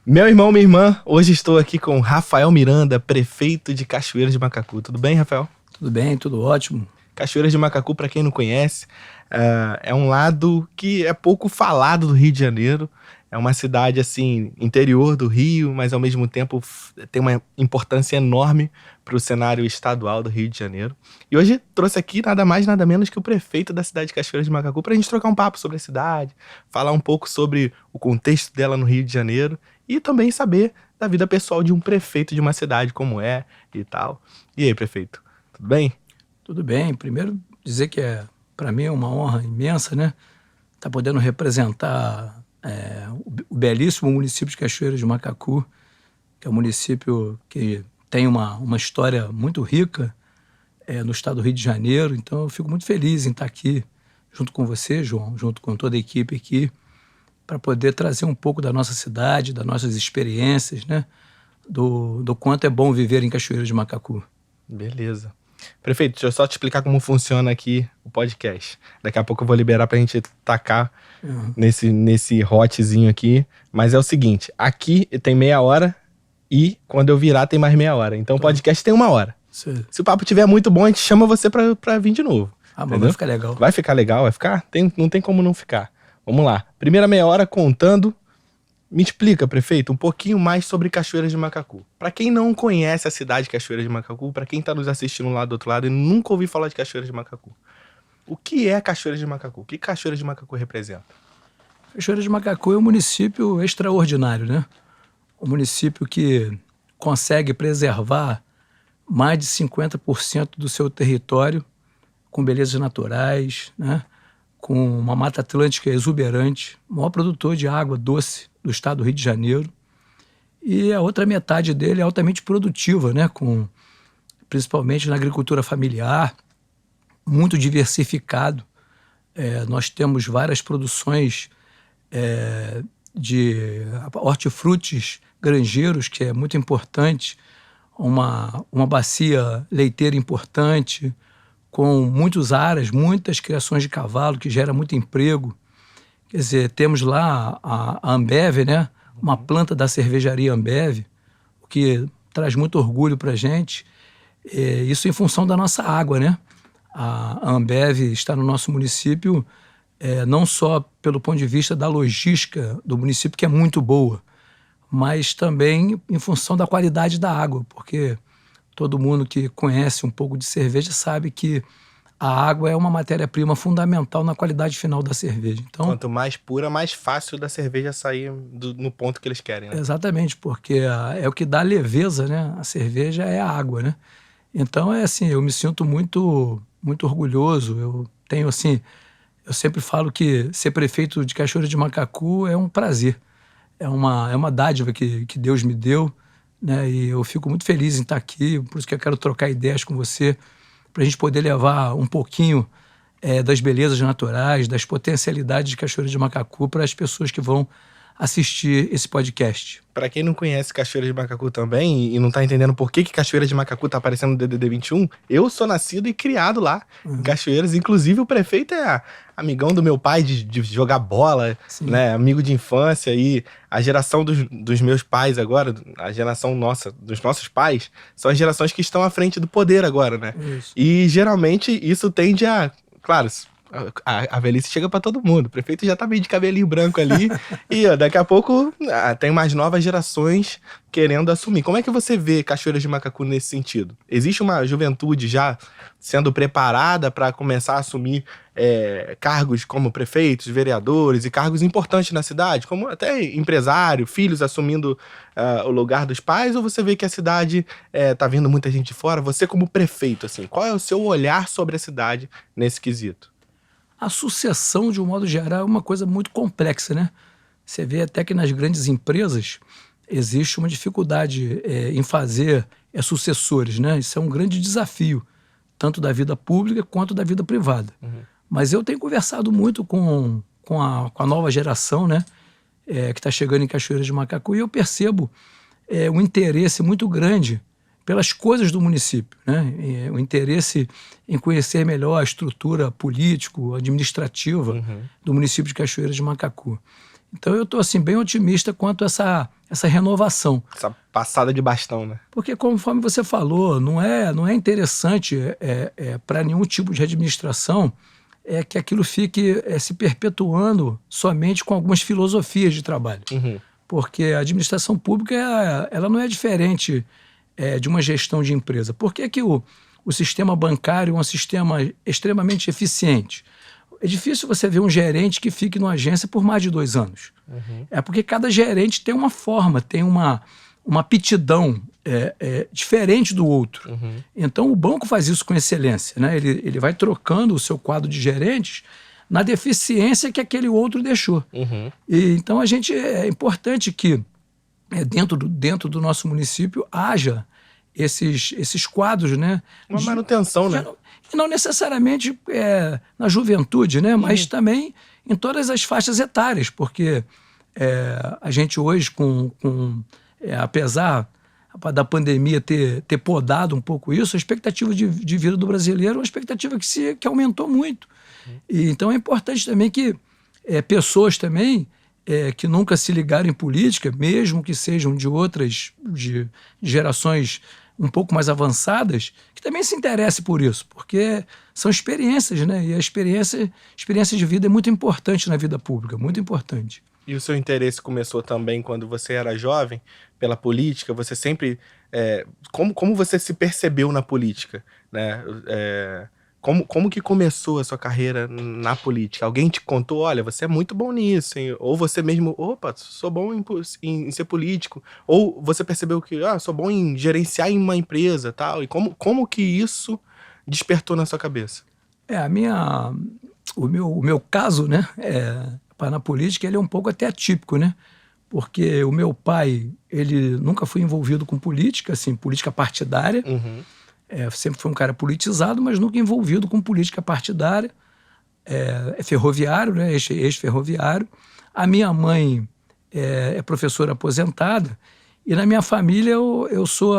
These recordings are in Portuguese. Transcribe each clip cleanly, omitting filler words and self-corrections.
Meu irmão, minha irmã, hoje estou aqui com Rafael Miranda, prefeito de Cachoeiras de Macacu. Tudo bem, Rafael? Tudo bem, tudo ótimo. Cachoeiras de Macacu, para quem não conhece, é um lado que é pouco falado do Rio de Janeiro. É uma cidade, assim, interior do Rio, mas ao mesmo tempo tem uma importância enorme para o cenário estadual do Rio de Janeiro. E hoje trouxe aqui nada mais, nada menos que o prefeito da cidade de Cachoeiras de Macacu para a gente trocar um papo sobre a cidade, falar um pouco sobre o contexto dela no Rio de Janeiro e também saber da vida pessoal de um prefeito de uma cidade, como é e tal. E aí, prefeito, tudo bem? Tudo bem. Primeiro, dizer que para mim é uma honra imensa, né? Estar podendo representar o belíssimo município de Cachoeiras de Macacu, que é um município que tem uma história muito rica no estado do Rio de Janeiro. Então, eu fico muito feliz em estar aqui junto com você, João, junto com toda a equipe aqui, para poder trazer um pouco da nossa cidade, das nossas experiências, né? Do quanto é bom viver em Cachoeiras de Macacu. Beleza. Prefeito, deixa eu só te explicar como funciona aqui o podcast. Daqui a pouco eu vou liberar pra gente tacar nesse hotzinho aqui. Mas é o seguinte, aqui tem meia hora e quando eu virar tem mais meia hora. Então o podcast tem 1 hora. Sim. Se o papo estiver muito bom, a gente chama você pra vir de novo. Mas entendeu? vai ficar legal. Vai ficar legal, vai ficar? Não tem como não ficar. Vamos lá. Primeira meia hora contando. Me explica, prefeito, um pouquinho mais sobre Cachoeiras de Macacu. Para quem não conhece a cidade de Cachoeiras de Macacu, para quem tá nos assistindo lá do outro lado e nunca ouviu falar de Cachoeiras de Macacu, o que é Cachoeiras de Macacu? O que Cachoeiras de Macacu representa? Cachoeiras de Macacu é um município extraordinário, né? Um município que consegue preservar mais de 50% do seu território com belezas naturais, né? Com uma mata atlântica exuberante, o maior produtor de água doce do estado do Rio de Janeiro. E a outra metade dele é altamente produtiva, né? Principalmente na agricultura familiar, muito diversificado. Nós temos várias produções de hortifrutis granjeiros, que é muito importante, uma bacia leiteira importante, com muitos aras, muitas criações de cavalo, que gera muito emprego. Quer dizer, temos lá a Ambev, né? Uma planta da cervejaria Ambev, o que traz muito orgulho para a gente. Isso em função da nossa água, né? A Ambev está no nosso município não só pelo ponto de vista da logística do município, que é muito boa, mas também em função da qualidade da água, porque todo mundo que conhece um pouco de cerveja sabe que a água é uma matéria-prima fundamental na qualidade final da cerveja. Então, quanto mais pura, mais fácil da cerveja sair no ponto que eles querem, né? Exatamente, porque é o que dá leveza, né? A cerveja é a água, né? Então, assim, eu me sinto muito, muito orgulhoso. Eu tenho, assim, eu sempre falo que ser prefeito de Cachoeiras de Macacu é um prazer. É uma dádiva que Deus me deu, né? E eu fico muito feliz em estar aqui, por isso que eu quero trocar ideias com você, para a gente poder levar um pouquinho das belezas naturais, das potencialidades de Cachoeiras de Macacu para as pessoas que vão assistir esse podcast. Para quem não conhece Cachoeiras de Macacu também e não tá entendendo por que Cachoeiras de Macacu tá aparecendo no DDD 21, eu sou nascido e criado lá em Cachoeiras. Inclusive o prefeito é amigão do meu pai de jogar bola, né? Amigo de infância. E a geração dos meus pais agora, a geração nossa, dos nossos pais, são as gerações que estão à frente do poder agora, né? Isso. E geralmente isso tende a... Claro, a velhice chega pra todo mundo. O prefeito já tá meio de cabelinho branco ali. E daqui a pouco tem mais novas gerações querendo assumir. Como é que você vê Cachoeiras de Macacu nesse sentido? Existe uma juventude já sendo preparada para começar a assumir cargos como prefeitos, vereadores e cargos importantes na cidade, como até empresário, filhos assumindo o lugar dos pais? Ou você vê que a cidade tá vindo muita gente de fora? Você como prefeito, assim, qual é o seu olhar sobre a cidade nesse quesito? A sucessão, de um modo geral, é uma coisa muito complexa, né? Você vê até que nas grandes empresas existe uma dificuldade em fazer sucessores, né? Isso é um grande desafio, tanto da vida pública quanto da vida privada. Mas eu tenho conversado muito com a nova geração, né? Que está chegando em Cachoeiras de Macacu, e eu percebo um interesse muito grande pelas coisas do município, né? O interesse em conhecer melhor a estrutura político-administrativa do município de Cachoeiras de Macacu. Então eu estou assim, bem otimista quanto a essa renovação. Essa passada de bastão, né? Porque, conforme você falou, não é interessante para nenhum tipo de administração que aquilo fique se perpetuando somente com algumas filosofias de trabalho. Uhum. Porque a administração pública ela não é diferente de uma gestão de empresa. Por que o sistema bancário é um sistema extremamente eficiente? É difícil você ver um gerente que fique numa agência por mais de 2 anos. Uhum. É porque cada gerente tem uma forma, tem uma aptidão diferente do outro. Uhum. Então, o banco faz isso com excelência, né? Ele vai trocando o seu quadro de gerentes na deficiência que aquele outro deixou. Uhum. Então, é importante que dentro do nosso município haja esses quadros, né? Uma manutenção, né? E não necessariamente na juventude, né? Mas também em todas as faixas etárias, porque a gente hoje, apesar da pandemia ter podado um pouco isso, a expectativa de vida do brasileiro é uma expectativa que aumentou muito. E, então é importante também que pessoas também que nunca se ligaram em política, mesmo que sejam de gerações um pouco mais avançadas, que também se interesse por isso, porque são experiências, né? E a experiência de vida é muito importante na vida pública, muito importante. E o seu interesse começou também quando você era jovem, pela política? Você sempre... como você se percebeu na política, né? Como que começou a sua carreira na política? Alguém te contou, olha, você é muito bom nisso, hein? Ou você mesmo, opa, sou bom em ser político. Ou você percebeu que, sou bom em gerenciar em uma empresa, tal. E como que isso despertou na sua cabeça? O meu caso, né, na política, ele é um pouco até atípico, né? Porque o meu pai, ele nunca foi envolvido com política, assim, política partidária. Uhum. Sempre foi um cara politizado, mas nunca envolvido com política partidária. É ferroviário, né? Ex-ferroviário. A minha mãe é professora aposentada. E na minha família eu sou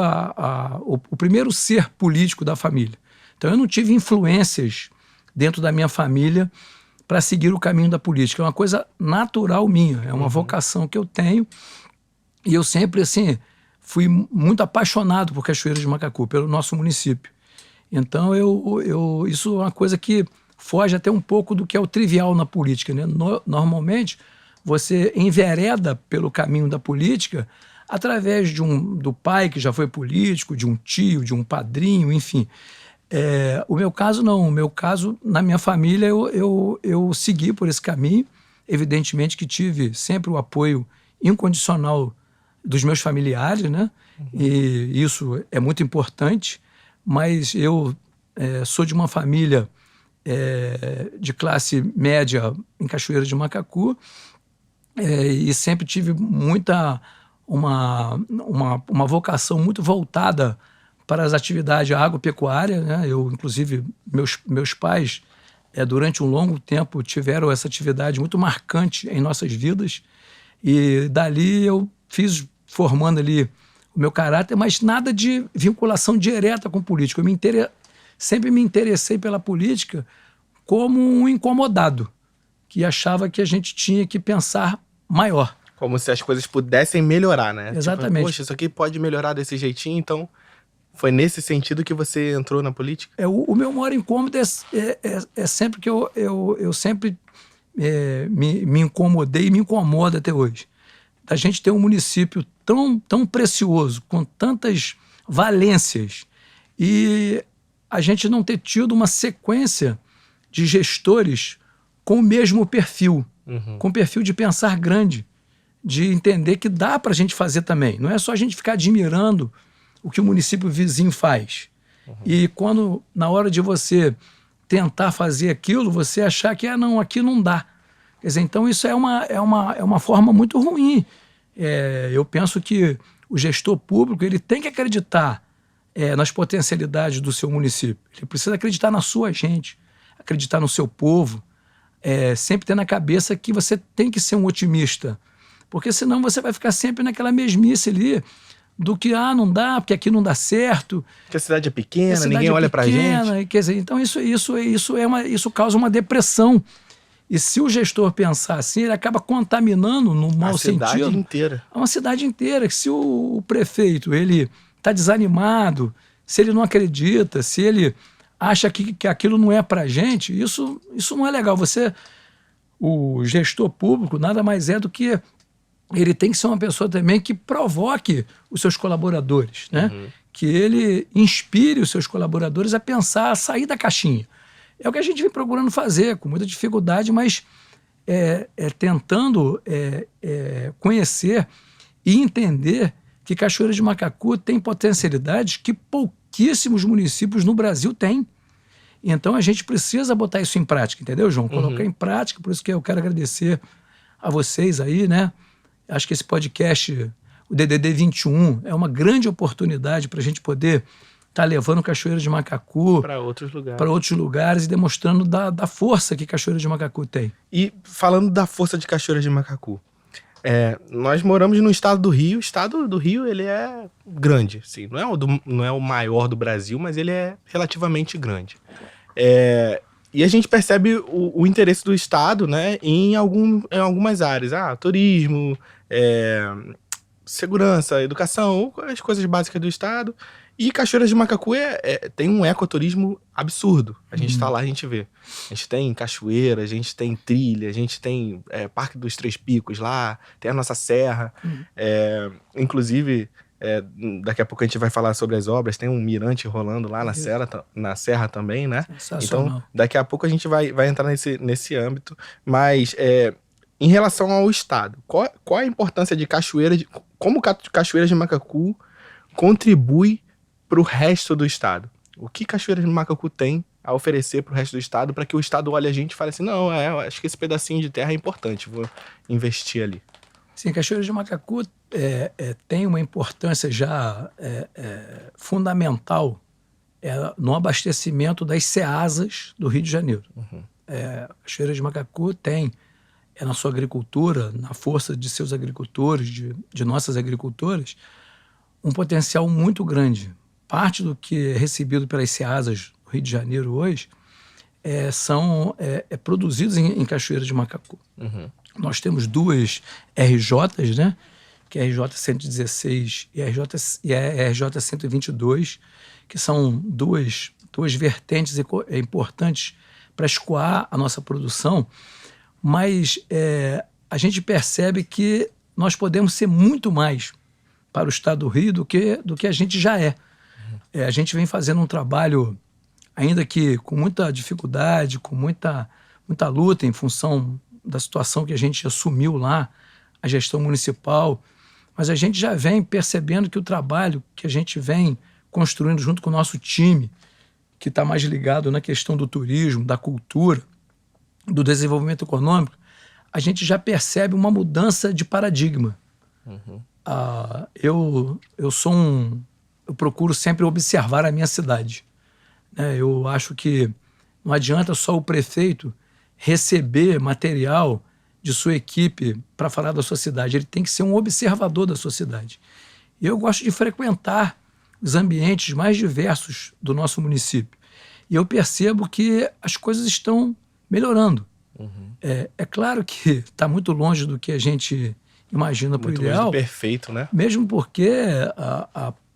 o primeiro ser político da família. Então eu não tive influências dentro da minha família para seguir o caminho da política. É uma coisa natural minha, é uma vocação que eu tenho. E eu sempre, assim, fui muito apaixonado por Cachoeira de Macacu, pelo nosso município. Então, isso é uma coisa que foge até um pouco do que é o trivial na política, né? Normalmente, você envereda pelo caminho da política através do pai que já foi político, de um tio, de um padrinho, enfim. O meu caso não. O meu caso, na minha família, eu segui por esse caminho. Evidentemente que tive sempre o apoio incondicional dos meus familiares, né? E isso é muito importante, mas eu sou de uma família de classe média em Cachoeira de Macacu e sempre tive uma vocação muito voltada para as atividades agropecuárias, né? Inclusive, meus pais, durante um longo tempo, tiveram essa atividade muito marcante em nossas vidas, e dali eu fiz formando ali o meu caráter, mas nada de vinculação direta com política. Sempre me interessei pela política como um incomodado, que achava que a gente tinha que pensar maior. Como se as coisas pudessem melhorar, né? Exatamente. Tipo, poxa, isso aqui pode melhorar desse jeitinho, então foi nesse sentido que você entrou na política? O meu maior incômodo é sempre que eu sempre me incomodei e me incomoda até hoje. A gente ter um município tão precioso, com tantas valências, e a gente não ter tido uma sequência de gestores com o mesmo perfil, com o perfil de pensar grande, de entender que dá para a gente fazer também. Não é só a gente ficar admirando o que o município vizinho faz. E quando, na hora de você tentar fazer aquilo, você achar que, não, aqui não dá. Quer dizer, então isso é uma forma muito ruim. Eu penso que o gestor público ele tem que acreditar nas potencialidades do seu município. Ele precisa acreditar na sua gente, acreditar no seu povo, sempre ter na cabeça que você tem que ser um otimista, porque senão você vai ficar sempre naquela mesmice ali do que, não dá, porque aqui não dá certo. Porque a cidade é pequena, ninguém olha pra gente. Quer dizer, então isso causa uma depressão. E se o gestor pensar assim, ele acaba contaminando, no mau sentido, a cidade inteira. uma cidade inteira. Se o prefeito ele está desanimado, se ele não acredita, se ele acha que aquilo não é para gente, isso não é legal. O gestor público nada mais é do que ele tem que ser uma pessoa também que provoque os seus colaboradores, né? Que ele inspire os seus colaboradores a pensar, a sair da caixinha. É o que a gente vem procurando fazer, com muita dificuldade, mas tentando conhecer e entender que Cachoeira de Macacu tem potencialidades que pouquíssimos municípios no Brasil têm. Então a gente precisa botar isso em prática, entendeu, João? Colocar em prática, por isso que eu quero agradecer a vocês aí, né? Acho que esse podcast, o DDD 21, é uma grande oportunidade para a gente poder estar levando Cachoeira de Macacu para outros lugares e demonstrando da força que Cachoeira de Macacu tem. E falando da força de Cachoeira de Macacu, nós moramos no estado do Rio. O estado do Rio, ele é grande, assim, não é o maior do Brasil, mas ele é relativamente grande. E a gente percebe o interesse do estado, né, em algumas áreas. Turismo, segurança, educação, as coisas básicas do estado. E Cachoeira de Macacu tem um ecoturismo absurdo. A gente tá lá, a gente vê. A gente tem cachoeira, a gente tem trilha, a gente tem Parque dos Três Picos lá, tem a nossa serra. Inclusive, daqui a pouco a gente vai falar sobre as obras, tem um mirante rolando lá na serra também, né? Então, daqui a pouco a gente vai entrar nesse âmbito. Mas, em relação ao estado, qual a importância de como Cachoeira de Macacu contribui para o resto do estado? O que Cachoeira de Macacu tem a oferecer para o resto do estado, para que o estado olhe a gente e fale assim, não, eu acho que esse pedacinho de terra é importante, vou investir ali. Sim, Cachoeira de Macacu tem uma importância já fundamental no abastecimento das ceasas do Rio de Janeiro. Cachoeira de Macacu tem, na sua agricultura, na força de seus agricultores, de nossas agricultoras, um potencial muito grande. Parte do que é recebido pelas ceasas do Rio de Janeiro hoje são produzidos em Cachoeira de Macacu. Nós temos duas RJs, né? Que é a RJ 116 e a RJ 122, que são duas vertentes importantes para escoar a nossa produção, mas a gente percebe que nós podemos ser muito mais para o estado do Rio do que a gente já é. A gente vem fazendo um trabalho, ainda que com muita dificuldade, com muita luta em função da situação que a gente assumiu lá, a gestão municipal, mas a gente já vem percebendo que o trabalho que a gente vem construindo junto com o nosso time, que está mais ligado na questão do turismo, da cultura, do desenvolvimento econômico, a gente já percebe uma mudança de paradigma. Eu procuro sempre observar a minha cidade. Eu acho que não adianta só o prefeito receber material de sua equipe para falar da sua cidade. Ele tem que ser um observador da sua cidade. E eu gosto de frequentar os ambientes mais diversos do nosso município. E eu percebo que as coisas estão melhorando. É claro que está muito longe do que a gente imagina para o ideal. Muito longe do perfeito, né? Mesmo porque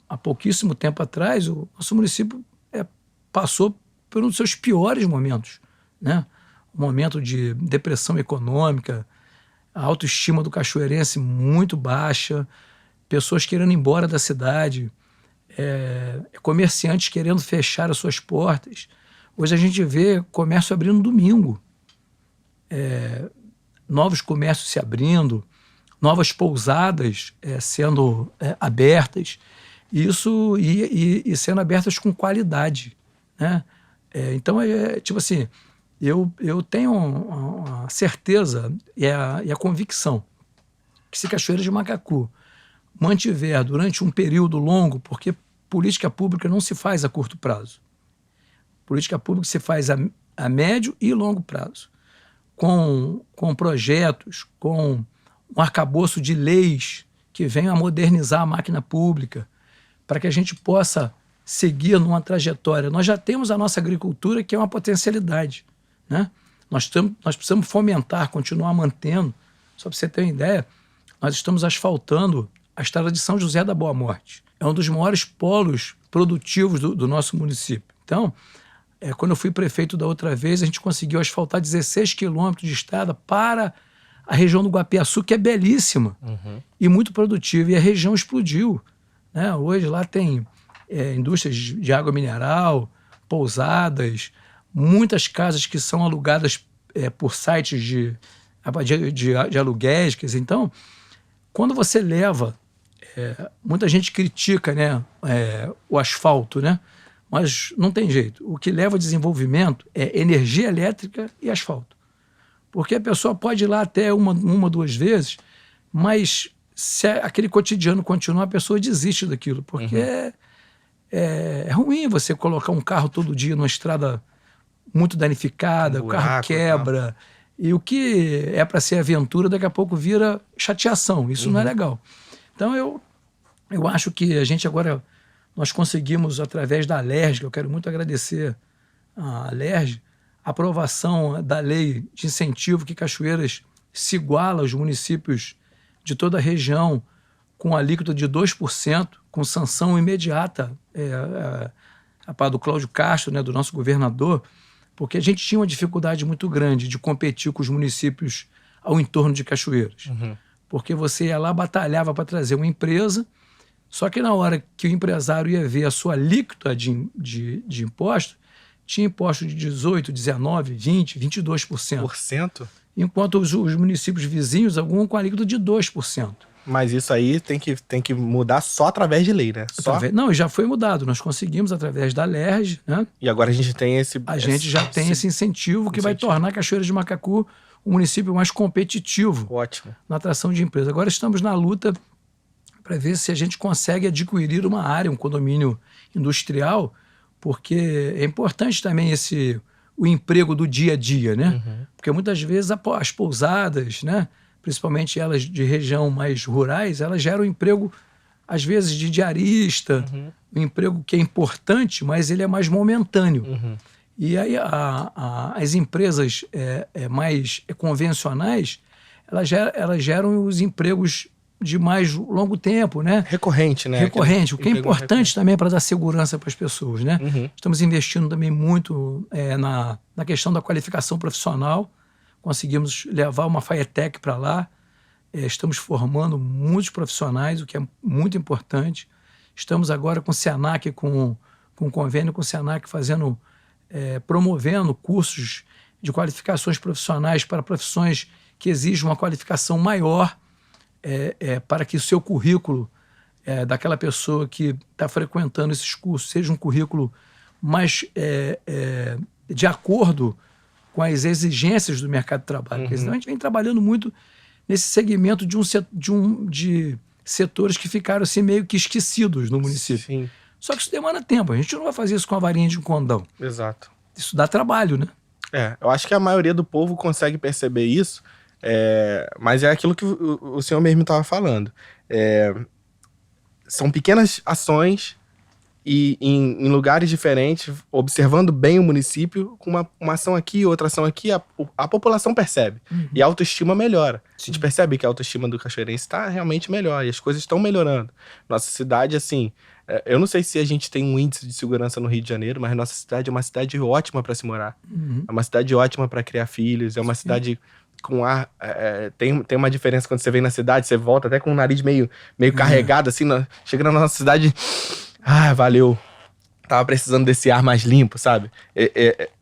há pouquíssimo tempo atrás o nosso município passou por um dos seus piores momentos, né? Um momento de depressão econômica, a autoestima do cachoeirense muito baixa, pessoas querendo ir embora da cidade, comerciantes querendo fechar as suas portas. Hoje a gente vê comércio abrindo no domingo, novos comércios se abrindo, novas pousadas sendo abertas, isso e sendo abertas com qualidade, né? Então, tipo assim, eu tenho a certeza e a convicção que se Cachoeira de Macacu mantiver durante um período longo, porque política pública não se faz a curto prazo. Política pública se faz a médio e longo prazo, com projetos, com um arcabouço de leis que venham a modernizar a máquina pública, para que a gente possa seguir numa trajetória. Nós já temos a nossa agricultura, que é uma potencialidade, né? Nós precisamos fomentar, continuar mantendo. Só para você ter uma ideia, nós estamos asfaltando a estrada de São José da Boa Morte. É um dos maiores polos produtivos do nosso município. Então, quando eu fui prefeito da outra vez, a gente conseguiu asfaltar 16 quilômetros de estrada para a região do Guapiaçu, que é belíssima e muito produtiva. E a região explodiu, né? Hoje lá tem indústrias de água mineral, pousadas, muitas casas que são alugadas por sites de aluguéis. Quer dizer, então, quando você leva... muita gente critica, né, o asfalto, né? Mas não tem jeito. O que leva a desenvolvimento é energia elétrica e asfalto. Porque a pessoa pode ir lá até uma 2 vezes, mas se aquele cotidiano continuar, a pessoa desiste daquilo. Porque é ruim você colocar um carro todo dia numa estrada muito danificada, o carro quebra. E o que é para ser aventura, daqui a pouco vira chateação. Isso não é legal. Então, eu acho que a gente agora, nós conseguimos, através da Alerj, eu quero muito agradecer a Alerj, a aprovação da lei de incentivo que Cachoeiras se iguala aos municípios de toda a região, com alíquota de 2%, com sanção imediata do Cláudio Castro, né, do nosso governador, porque a gente tinha uma dificuldade muito grande de competir com os municípios ao entorno de Cachoeiras. Porque você ia lá, batalhava para trazer uma empresa, só que na hora que o empresário ia ver a sua alíquota de imposto, tinha imposto de 18%, 19%, 20%, 22%. Enquanto os municípios vizinhos, alguns com alíquota de 2%. Mas isso aí tem que mudar só através de lei, né? Não, já foi mudado. Nós conseguimos através da Alerj, né? E agora a gente tem esse incentivo que vai tornar Cachoeiras de Macacu um município mais competitivo. Ótimo. Na atração de empresas. Agora estamos na luta para ver se a gente consegue adquirir uma área, um condomínio industrial, porque é importante também o emprego do dia a dia, né? Porque muitas vezes as pousadas, né, principalmente elas de região mais rurais, elas geram emprego, às vezes, de diarista, um emprego que é importante, mas ele é mais momentâneo. E aí as empresas mais convencionais, elas geram os empregos de mais longo tempo, né? Recorrente, né? Recorrente, o que é importante também para dar segurança para as pessoas, né? Estamos investindo também muito na questão da qualificação profissional. Conseguimos levar uma FAETEC para lá. Estamos formando muitos profissionais, o que é muito importante. Estamos agora com o SENAC, com um convênio com o SENAC, promovendo cursos de qualificações profissionais para profissões que exigem uma qualificação maior, para que o seu currículo daquela pessoa que está frequentando esses cursos seja um currículo mais de acordo com as exigências do mercado de trabalho. Porque senão a gente vem trabalhando muito nesse segmento de setores que ficaram assim meio que esquecidos no município. Sim. Só que isso demanda tempo. A gente não vai fazer isso com a varinha de um condão. Exato. Isso dá trabalho, né? Eu acho que a maioria do povo consegue perceber isso, mas é aquilo que o senhor mesmo estava falando. São pequenas ações e em lugares diferentes, observando bem o município, com uma ação aqui, outra ação aqui, a população percebe. E a autoestima melhora. A gente percebe que a autoestima do cachoeirense está realmente melhor e as coisas estão melhorando. Nossa cidade, assim, eu não sei se a gente tem um índice de segurança no Rio de Janeiro, mas nossa cidade é uma cidade ótima para se morar. É uma cidade ótima para criar filhos, é uma cidade com ar... tem uma diferença quando você vem na cidade, você volta até com o nariz meio carregado, assim, chegando na nossa cidade... valeu. Tava precisando desse ar mais limpo, sabe?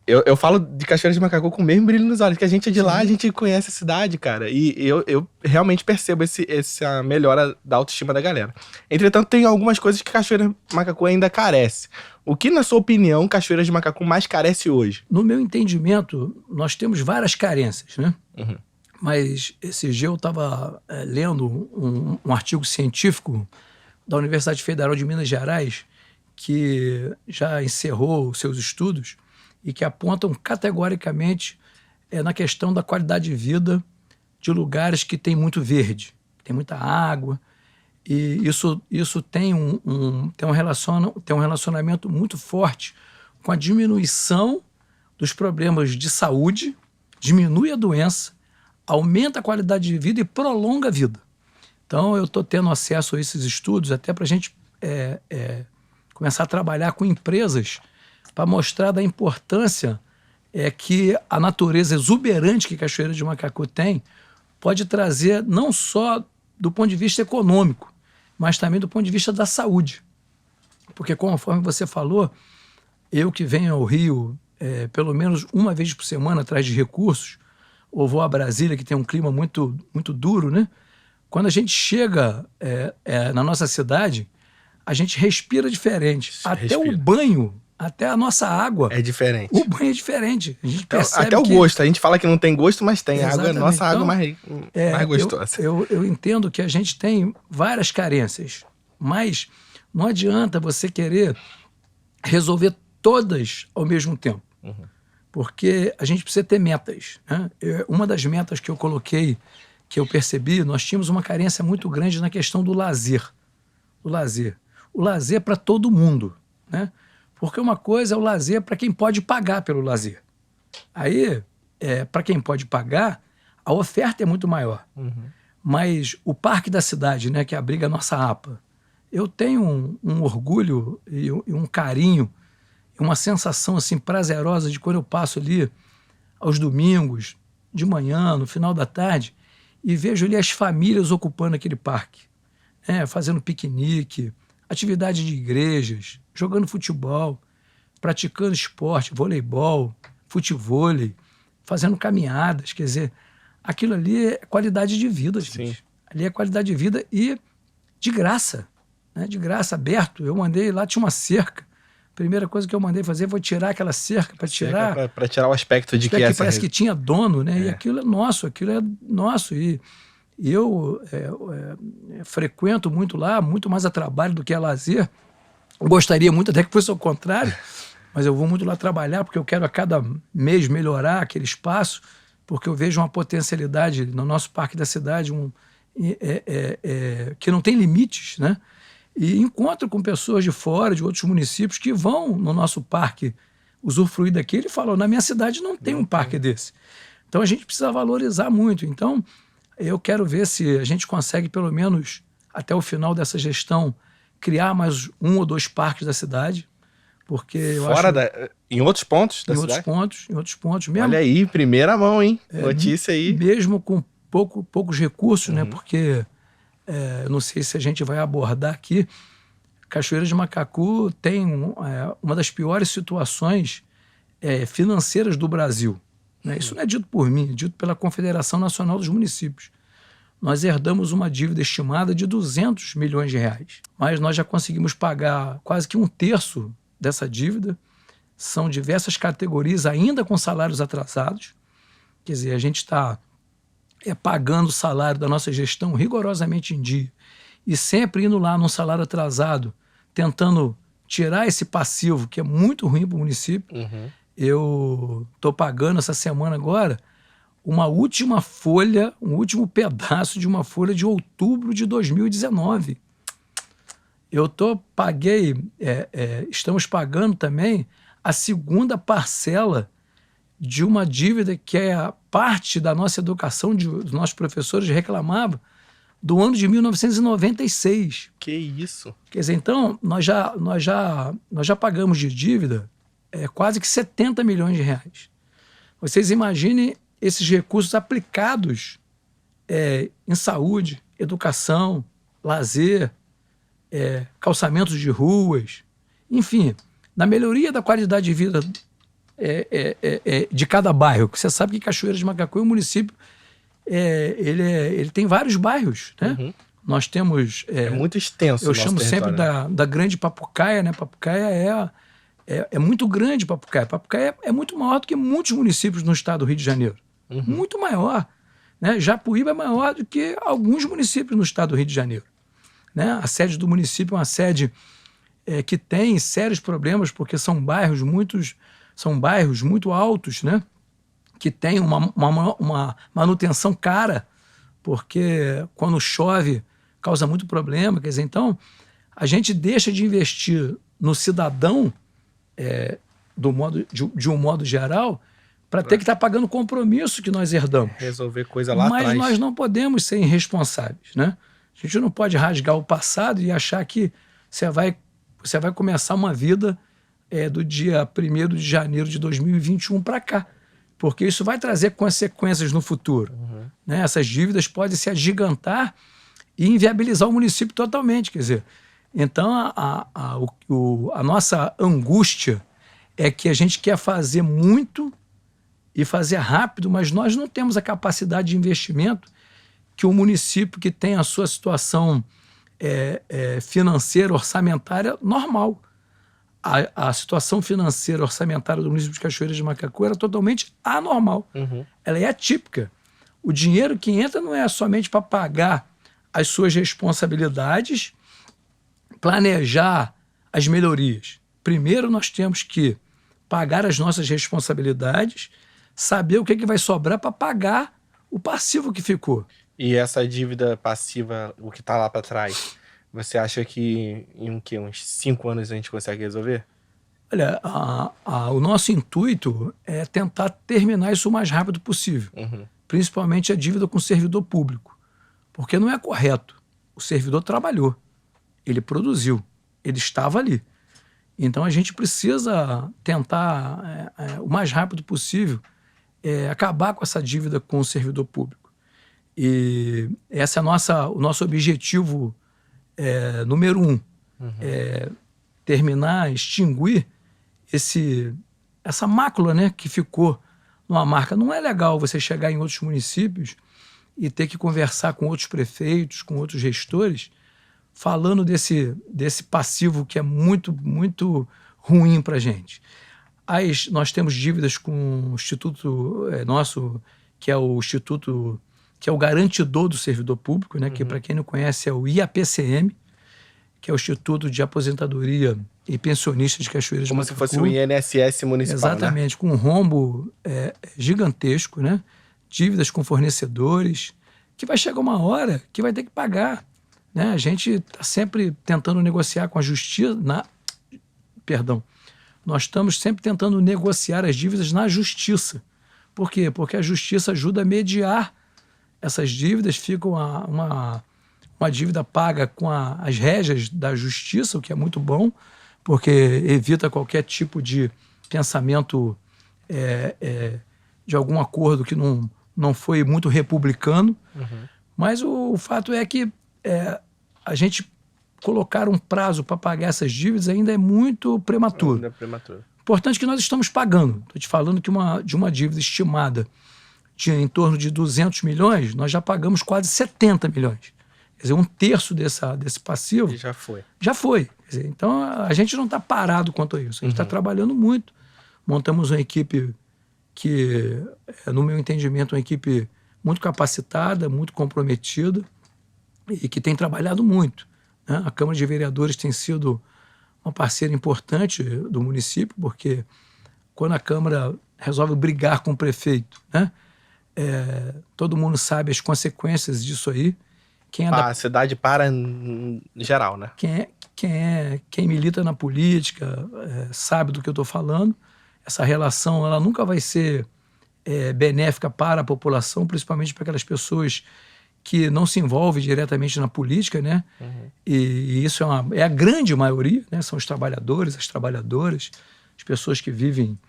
Eu falo de Cachoeiras de Macacu com o mesmo brilho nos olhos, que a gente é de lá, a gente conhece a cidade, cara. E eu realmente percebo essa melhora da autoestima da galera. Entretanto, tem algumas coisas que Cachoeiras de Macacu ainda carece. O que, na sua opinião, Cachoeiras de Macacu mais carece hoje? No meu entendimento, nós temos várias carências, né? Mas esse dia eu estava lendo um artigo científico da Universidade Federal de Minas Gerais, que já encerrou os seus estudos e que apontam categoricamente na questão da qualidade de vida de lugares que tem muito verde, que tem muita água, e isso tem um relacionamento muito forte com a diminuição dos problemas de saúde, diminui a doença, aumenta a qualidade de vida e prolonga a vida. Então, eu estou tendo acesso a esses estudos até para a gente começar a trabalhar com empresas para mostrar da importância que a natureza exuberante que Cachoeira de Macacu tem pode trazer não só do ponto de vista econômico, mas também do ponto de vista da saúde. Porque, conforme você falou, eu que venho ao Rio pelo menos uma vez por semana atrás de recursos, ou vou a Brasília, que tem um clima muito, muito duro, né? Quando a gente chega na nossa cidade, a gente respira diferente. O banho, até a nossa água. É diferente. O banho é diferente. A gente percebe até o gosto. A gente fala que não tem gosto, mas tem. Exatamente. Nossa água mais gostosa. Eu entendo que a gente tem várias carências, mas não adianta você querer resolver todas ao mesmo tempo. Uhum. Porque a gente precisa ter metas, né? Uma das metas que eu coloquei, que eu percebi, nós tínhamos uma carência muito grande na questão do lazer. O lazer para todo mundo, né? Porque uma coisa é o lazer para quem pode pagar pelo lazer. Aí, para quem pode pagar, a oferta é muito maior. Uhum. Mas o Parque da Cidade, né, que abriga a nossa APA, eu tenho um orgulho e um carinho, uma sensação assim prazerosa de quando eu passo ali aos domingos, de manhã, no final da tarde, e vejo ali as famílias ocupando aquele parque, fazendo piquenique, atividade de igrejas, jogando futebol, praticando esporte, voleibol, futevôlei, fazendo caminhadas. Quer dizer, aquilo ali é qualidade de vida, gente. Sim. Ali é qualidade de vida e de graça, né? De graça, aberto. Eu mandei, lá tinha uma cerca. A primeira coisa que eu mandei fazer foi tirar aquela cerca para tirar... Para tirar o aspecto de que essa... parece que tinha dono, né? E aquilo é nosso. E eu frequento muito lá, muito mais a trabalho do que a lazer. Eu gostaria muito até que fosse ao contrário, mas eu vou muito lá trabalhar porque eu quero a cada mês melhorar aquele espaço, porque eu vejo uma potencialidade no nosso Parque da Cidade que não tem limites, né? E encontro com pessoas de fora, de outros municípios, que vão no nosso parque usufruir daquilo e falam, na minha cidade não tem um parque desse. Então a gente precisa valorizar muito. Então eu quero ver se a gente consegue, pelo menos até o final dessa gestão, criar mais 1 ou 2 parques da cidade, porque eu acho... Em outros pontos da cidade? Em outros pontos mesmo. Olha aí, primeira mão, hein? Notícia aí. Mesmo com poucos recursos, né? Porque eu não sei se a gente vai abordar aqui, Cachoeira de Macacu tem uma das piores situações financeiras do Brasil, né? Isso não é dito por mim, é dito pela Confederação Nacional dos Municípios. Nós herdamos uma dívida estimada de 200 milhões de reais, mas nós já conseguimos pagar quase que 1/3 dessa dívida. São diversas categorias ainda com salários atrasados. Quer dizer, a gente está pagando o salário da nossa gestão rigorosamente em dia e sempre indo lá num salário atrasado, tentando tirar esse passivo que é muito ruim para o município. Uhum. Eu estou pagando essa semana agora uma última folha, um último pedaço de uma folha de outubro de 2019. Estamos pagando também a segunda parcela de uma dívida que é a parte da nossa educação, dos nossos professores reclamavam, do ano de 1996. Que isso? Quer dizer, então, nós já pagamos de dívida quase que 70 milhões de reais. Vocês imaginem esses recursos aplicados em saúde, educação, lazer, calçamentos de ruas, enfim, na melhoria da qualidade de vida de cada bairro. Você sabe que Cachoeira de Macacu é um município, ele tem vários bairros, né? Uhum. Nós temos... é muito extenso. Eu chamo sempre da Grande Papucaia, né? Papucaia é muito grande. Papucaia é muito maior do que muitos municípios no estado do Rio de Janeiro. Uhum. Muito maior, né? Japuíba é maior do que alguns municípios no estado do Rio de Janeiro, né? A sede do município é uma sede que tem sérios problemas, porque são bairros muito altos, né? Que tem uma manutenção cara, porque quando chove causa muito problema. Quer dizer, então a gente deixa de investir no cidadão de um modo geral, para ter que estar pagando o compromisso que nós herdamos. Resolver coisa lá Mas atrás. nós não podemos ser irresponsáveis, né? A gente não pode rasgar o passado e achar que você vai começar uma vida do dia 1º de janeiro de 2021 para cá, porque isso vai trazer consequências no futuro. Né? Essas dívidas podem se agigantar e inviabilizar o município totalmente. Quer dizer, então a nossa angústia é que a gente quer fazer muito e fazer rápido, mas nós não temos a capacidade de investimento que o município que tem a sua situação financeira, orçamentária normal. A situação financeira, orçamentária do município de Cachoeiras de Macacu era totalmente anormal. Ela é atípica. O dinheiro que entra não é somente para pagar as suas responsabilidades, planejar as melhorias. Primeiro nós temos que pagar as nossas responsabilidades, saber o que vai sobrar para pagar o passivo que ficou. E essa dívida passiva, o que tá lá para trás, você acha que em uns 5 anos a gente consegue resolver? Olha, o nosso intuito é tentar terminar isso o mais rápido possível, principalmente a dívida com o servidor público, porque não é correto. O servidor trabalhou, ele produziu, ele estava ali. Então a gente precisa tentar, o mais rápido possível, acabar com essa dívida com o servidor público. E esse é o nosso objetivo número 1. Terminar, extinguir essa mácula, né, que ficou numa marca. Não é legal você chegar em outros municípios e ter que conversar com outros prefeitos, com outros gestores, falando desse passivo que é muito, muito ruim para a gente. Nós temos dívidas com o instituto nosso, que é o instituto, que é o garantidor do servidor público, né, que para quem não conhece é o IAPCM, que é o Instituto de Aposentadoria e Pensionistas de Cachoeiras de Macacu. Como se fosse o INSS municipal, exatamente, né? Com um rombo gigantesco, né? Dívidas com fornecedores, que vai chegar uma hora que vai ter que pagar. Né? A gente está sempre tentando negociar com a justiça. Nós estamos sempre tentando negociar as dívidas na justiça. Por quê? Porque a justiça ajuda a mediar essas dívidas, fica uma dívida paga com as régias da justiça, o que é muito bom, porque evita qualquer tipo de pensamento de algum acordo que não foi muito republicano. Mas o fato é que a gente colocar um prazo para pagar essas dívidas ainda é muito prematuro. Ainda é prematuro. Importante que nós estamos pagando. Estou te falando que de uma dívida estimada de em torno de 200 milhões, nós já pagamos quase 70 milhões. Quer dizer, 1/3 desse passivo E já foi. já foi. Quer dizer, então, a gente não está parado quanto a isso. A gente está trabalhando muito. Montamos uma equipe que, no meu entendimento, uma equipe muito capacitada, muito comprometida e que tem trabalhado muito. Né? A Câmara de Vereadores tem sido uma parceira importante do município, porque quando a Câmara resolve brigar com o prefeito, né? Todo mundo sabe as consequências disso aí. A cidade para em geral, né? Quem milita na política sabe do que eu estou falando. Essa relação ela nunca vai ser benéfica para a população, principalmente para aquelas pessoas que não se envolvem diretamente na política, né? E isso é a grande maioria, né? São os trabalhadores, as trabalhadoras, as pessoas que vivem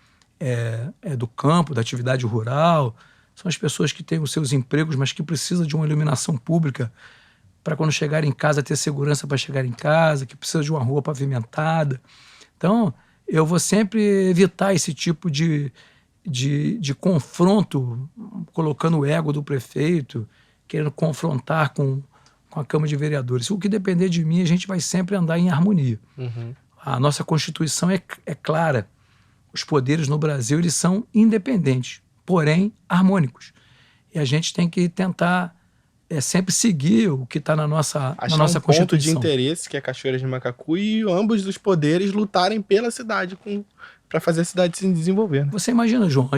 do campo, da atividade rural, são as pessoas que têm os seus empregos, mas que precisam de uma iluminação pública para quando chegar em casa ter segurança para chegar em casa, que precisa de uma rua pavimentada. Então, eu vou sempre evitar esse tipo de confronto, colocando o ego do prefeito, querendo confrontar com a Câmara de Vereadores. O que depender de mim, a gente vai sempre andar em harmonia. A nossa Constituição é clara. Os poderes no Brasil eles são independentes, porém harmônicos. E a gente tem que tentar sempre seguir o que está na nossa Constituição. Constituição. Ponto de interesse, que é Cachoeiras de Macacu, e ambos os poderes lutarem pela cidade para fazer a cidade se desenvolver. Né? Você imagina, João,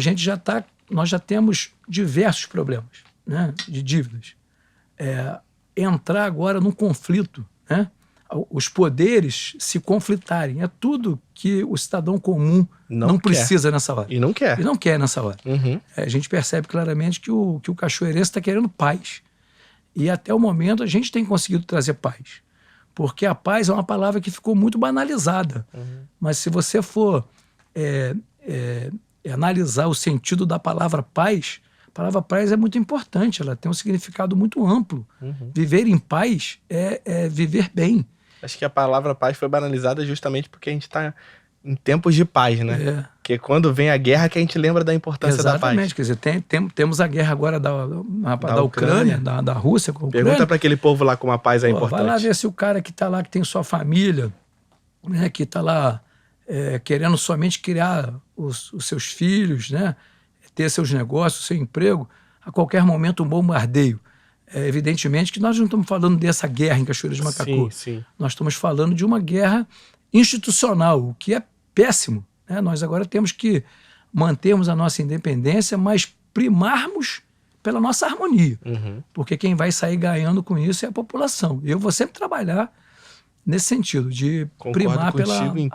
nós já temos diversos problemas, né, de dívidas. Entrar agora num conflito, né, os poderes se conflitarem. É tudo que o cidadão comum não precisa nessa hora. E não quer. E não quer nessa hora. Uhum. A gente percebe claramente que o cachoeirense está querendo paz. E até o momento a gente tem conseguido trazer paz. Porque a paz é uma palavra que ficou muito banalizada. Uhum. Mas se você for analisar o sentido da palavra paz, a palavra paz é muito importante, ela tem um significado muito amplo. Uhum. Viver em paz é viver bem. Acho que a palavra paz foi banalizada justamente porque a gente está em tempos de paz, né? Porque quando vem a guerra que a gente lembra da importância da paz. Exatamente, quer dizer, temos a guerra agora da Ucrânia, da Rússia com a Ucrânia. Pergunta para aquele povo lá como a paz é importante. Vai lá ver se o cara que está lá, que tem sua família, né, que está lá querendo somente criar os seus filhos, né, ter seus negócios, seu emprego, a qualquer momento um bombardeio. Evidentemente que nós não estamos falando dessa guerra em Cachoeira de Macacu. Sim. Nós estamos falando de uma guerra institucional, o que é péssimo. Né? Nós agora temos que mantermos a nossa independência, mas primarmos pela nossa harmonia. Uhum. Porque quem vai sair ganhando com isso é a população. Eu vou sempre trabalhar nesse sentido, de primar pela harmonia.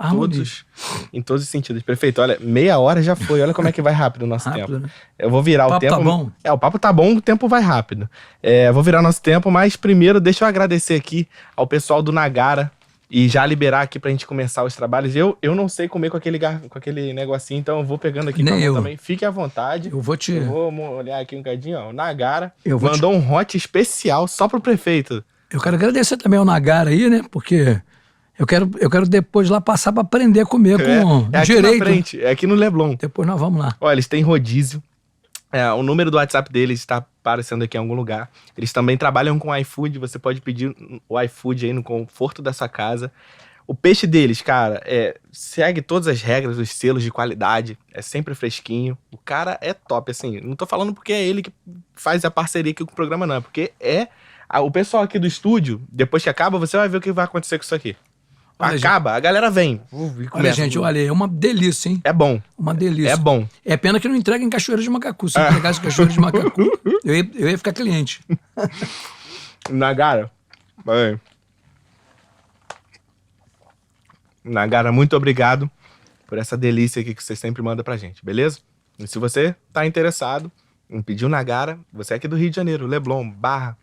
Em todos os sentidos. Prefeito, olha, meia hora já foi. Olha como é que vai rápido o nosso tempo. Né? Eu vou virar o tempo. Tá bom. O papo tá bom, o tempo vai rápido. Eu vou virar nosso tempo, mas primeiro deixa eu agradecer aqui ao pessoal do Nagara e já liberar aqui pra gente começar os trabalhos. Eu não sei comer com aquele negocinho, então eu vou pegando aqui com a mão também. Fique à vontade. Eu vou olhar aqui um cadinho, ó. O Nagara mandou um hot especial só pro prefeito. Eu quero agradecer também ao Nagara aí, né? Porque eu quero depois lá passar para aprender a comer com aqui direito. Na frente, é aqui no Leblon. Depois nós vamos lá. Olha, eles têm rodízio. O número do WhatsApp deles está aparecendo aqui em algum lugar. Eles também trabalham com iFood. Você pode pedir o iFood aí no conforto da sua casa. O peixe deles, cara, segue todas as regras, os selos de qualidade. É sempre fresquinho. O cara é top, assim. Não tô falando porque é ele que faz a parceria aqui com o programa, não. É porque o pessoal aqui do estúdio, depois que acaba, você vai ver o que vai acontecer com isso aqui. Acaba, a galera vem. Olha, gente, é uma delícia, hein? É bom. Uma delícia. É bom. É pena que não entrega em Cachoeira de Macacu. Se entregasse em Cachoeira de Macacu, eu ia ficar cliente. Nagara, muito obrigado por essa delícia aqui que você sempre manda pra gente, beleza? E se você tá interessado em pedir o Nagara, você é aqui do Rio de Janeiro, Leblon, Barra,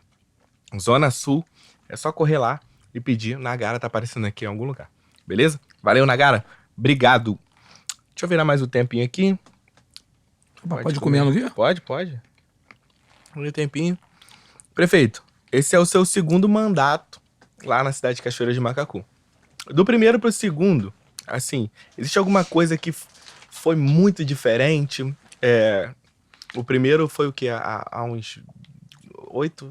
Zona Sul, é só correr lá e pedir. Nagara tá aparecendo aqui em algum lugar, beleza? Valeu, Nagara. Obrigado. Deixa eu virar mais o tempinho aqui. Pode comer aqui? Pode. Um tempinho. Prefeito, esse é o seu segundo mandato lá na cidade de Cachoeira de Macacu. Do primeiro pro segundo, assim, existe alguma coisa que foi muito diferente? O primeiro foi o quê? Há uns 8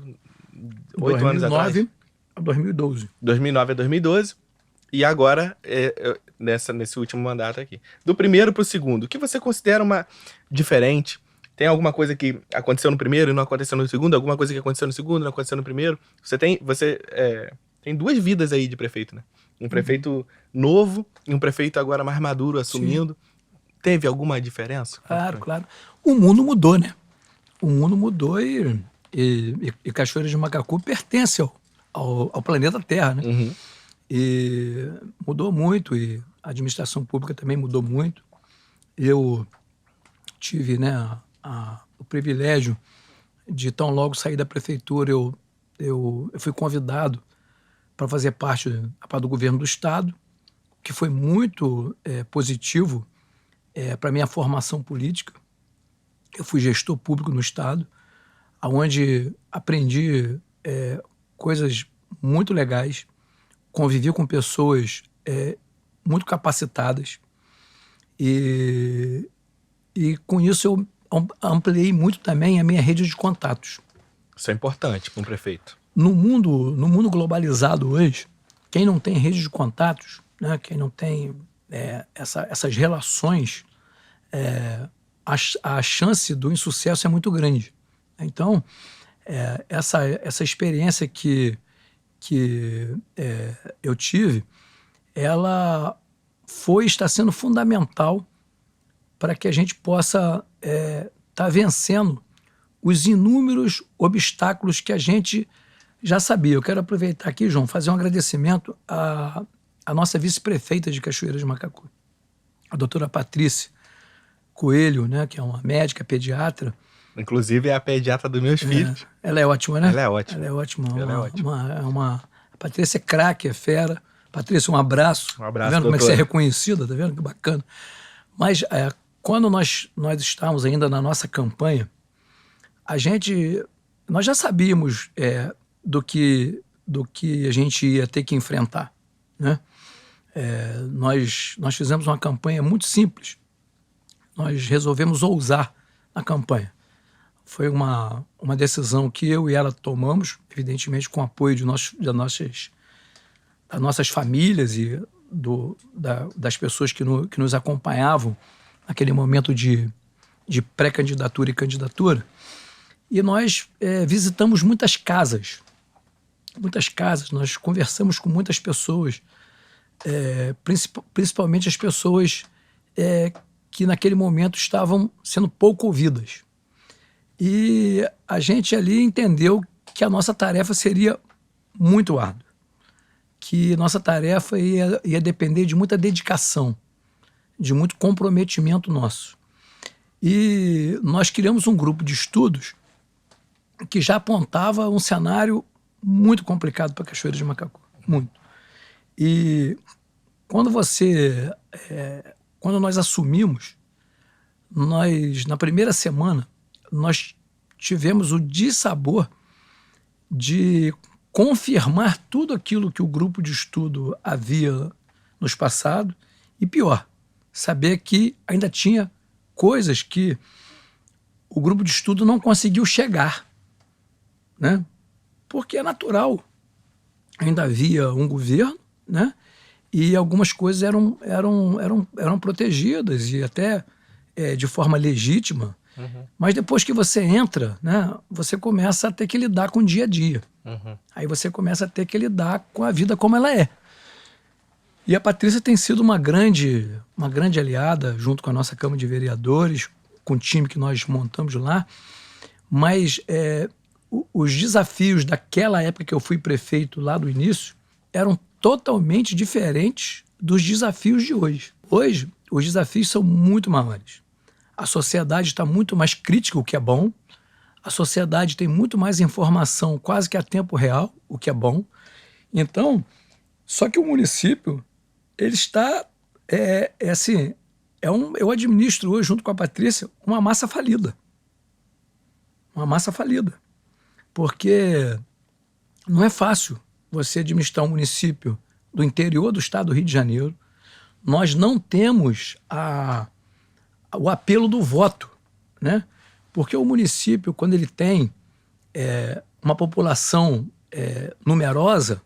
anos atrás? 2009 a 2012. 2009 a 2012. E agora, nesse último mandato aqui. Do primeiro pro segundo, o que você considera uma diferente? Tem alguma coisa que aconteceu no primeiro e não aconteceu no segundo? Alguma coisa que aconteceu no segundo e não aconteceu no primeiro? Você tem duas vidas aí de prefeito, né? Um prefeito novo e um prefeito agora mais maduro assumindo. Sim. Teve alguma diferença? Claro. O mundo mudou, né? O mundo mudou e Cachoeira de Macacu pertence ao planeta Terra, né? Uhum. E mudou muito, e a administração pública também mudou muito. Eu tive, né, o privilégio de tão logo sair da prefeitura, eu fui convidado para fazer parte do governo do Estado, que foi muito positivo para a minha formação política. Eu fui gestor público no Estado, onde aprendi coisas muito legais, convivi com pessoas muito capacitadas e com isso eu ampliei muito também a minha rede de contatos. Isso é importante para um prefeito. No mundo globalizado hoje, quem não tem rede de contatos, né, quem não tem essas relações, a chance do insucesso é muito grande. Então, essa experiência que eu tive, ela está sendo fundamental para que a gente possa estar vencendo os inúmeros obstáculos que a gente já sabia. Eu quero aproveitar aqui, João, fazer um agradecimento à nossa vice-prefeita de Cachoeira de Macacu, a doutora Patrícia Coelho, né, que é uma médica pediatra. Inclusive é a pediatra dos meus filhos. Ela é ótima, né? Ela é ótima. Ela é ótima. Ela é ótima. A Patrícia é craque, é fera. Patrícia, um abraço. Um abraço, tá vendo como é que doutora. você é reconhecida? Tá vendo que bacana? Mas quando nós estávamos ainda na nossa campanha, nós já sabíamos do que a gente ia ter que enfrentar, né? Nós fizemos uma campanha muito simples. Nós resolvemos ousar na campanha. Foi uma decisão que eu e ela tomamos, evidentemente com o apoio das nossas famílias e das pessoas que nos acompanhavam naquele momento de pré-candidatura e candidatura. E nós visitamos muitas casas, nós conversamos com muitas pessoas, principalmente as pessoas que naquele momento estavam sendo pouco ouvidas. E a gente ali entendeu que a nossa tarefa seria muito árdua, que nossa tarefa ia depender de muita dedicação, de muito comprometimento nosso. E nós criamos um grupo de estudos que já apontava um cenário muito complicado para Cachoeira de Macacu, muito. E quando nós assumimos, na primeira semana, nós tivemos o dissabor de confirmar tudo aquilo que o grupo de estudo havia nos passado e, pior, saber que ainda tinha coisas que o grupo de estudo não conseguiu chegar, né? Porque é natural. Ainda havia um governo, né? E algumas coisas eram protegidas e até de forma legítima. Uhum. Mas depois que você entra, né, você começa a ter que lidar com o dia a dia. Uhum. Aí você começa a ter que lidar com a vida como ela é. E a Patrícia tem sido uma grande aliada, junto com a nossa Câmara de Vereadores, com o time que nós montamos lá. Mas os desafios daquela época que eu fui prefeito lá do início eram totalmente diferentes dos desafios de hoje. Hoje, os desafios são muito maiores. A sociedade está muito mais crítica, o que é bom. A sociedade tem muito mais informação quase que a tempo real, o que é bom. Então, só que o município, ele está, eu administro hoje, junto com a Patrícia, uma massa falida. Uma massa falida. Porque não é fácil você administrar um município do interior do estado do Rio de Janeiro. Nós não temos o apelo do voto, né? Porque o município, quando ele tem uma população numerosa,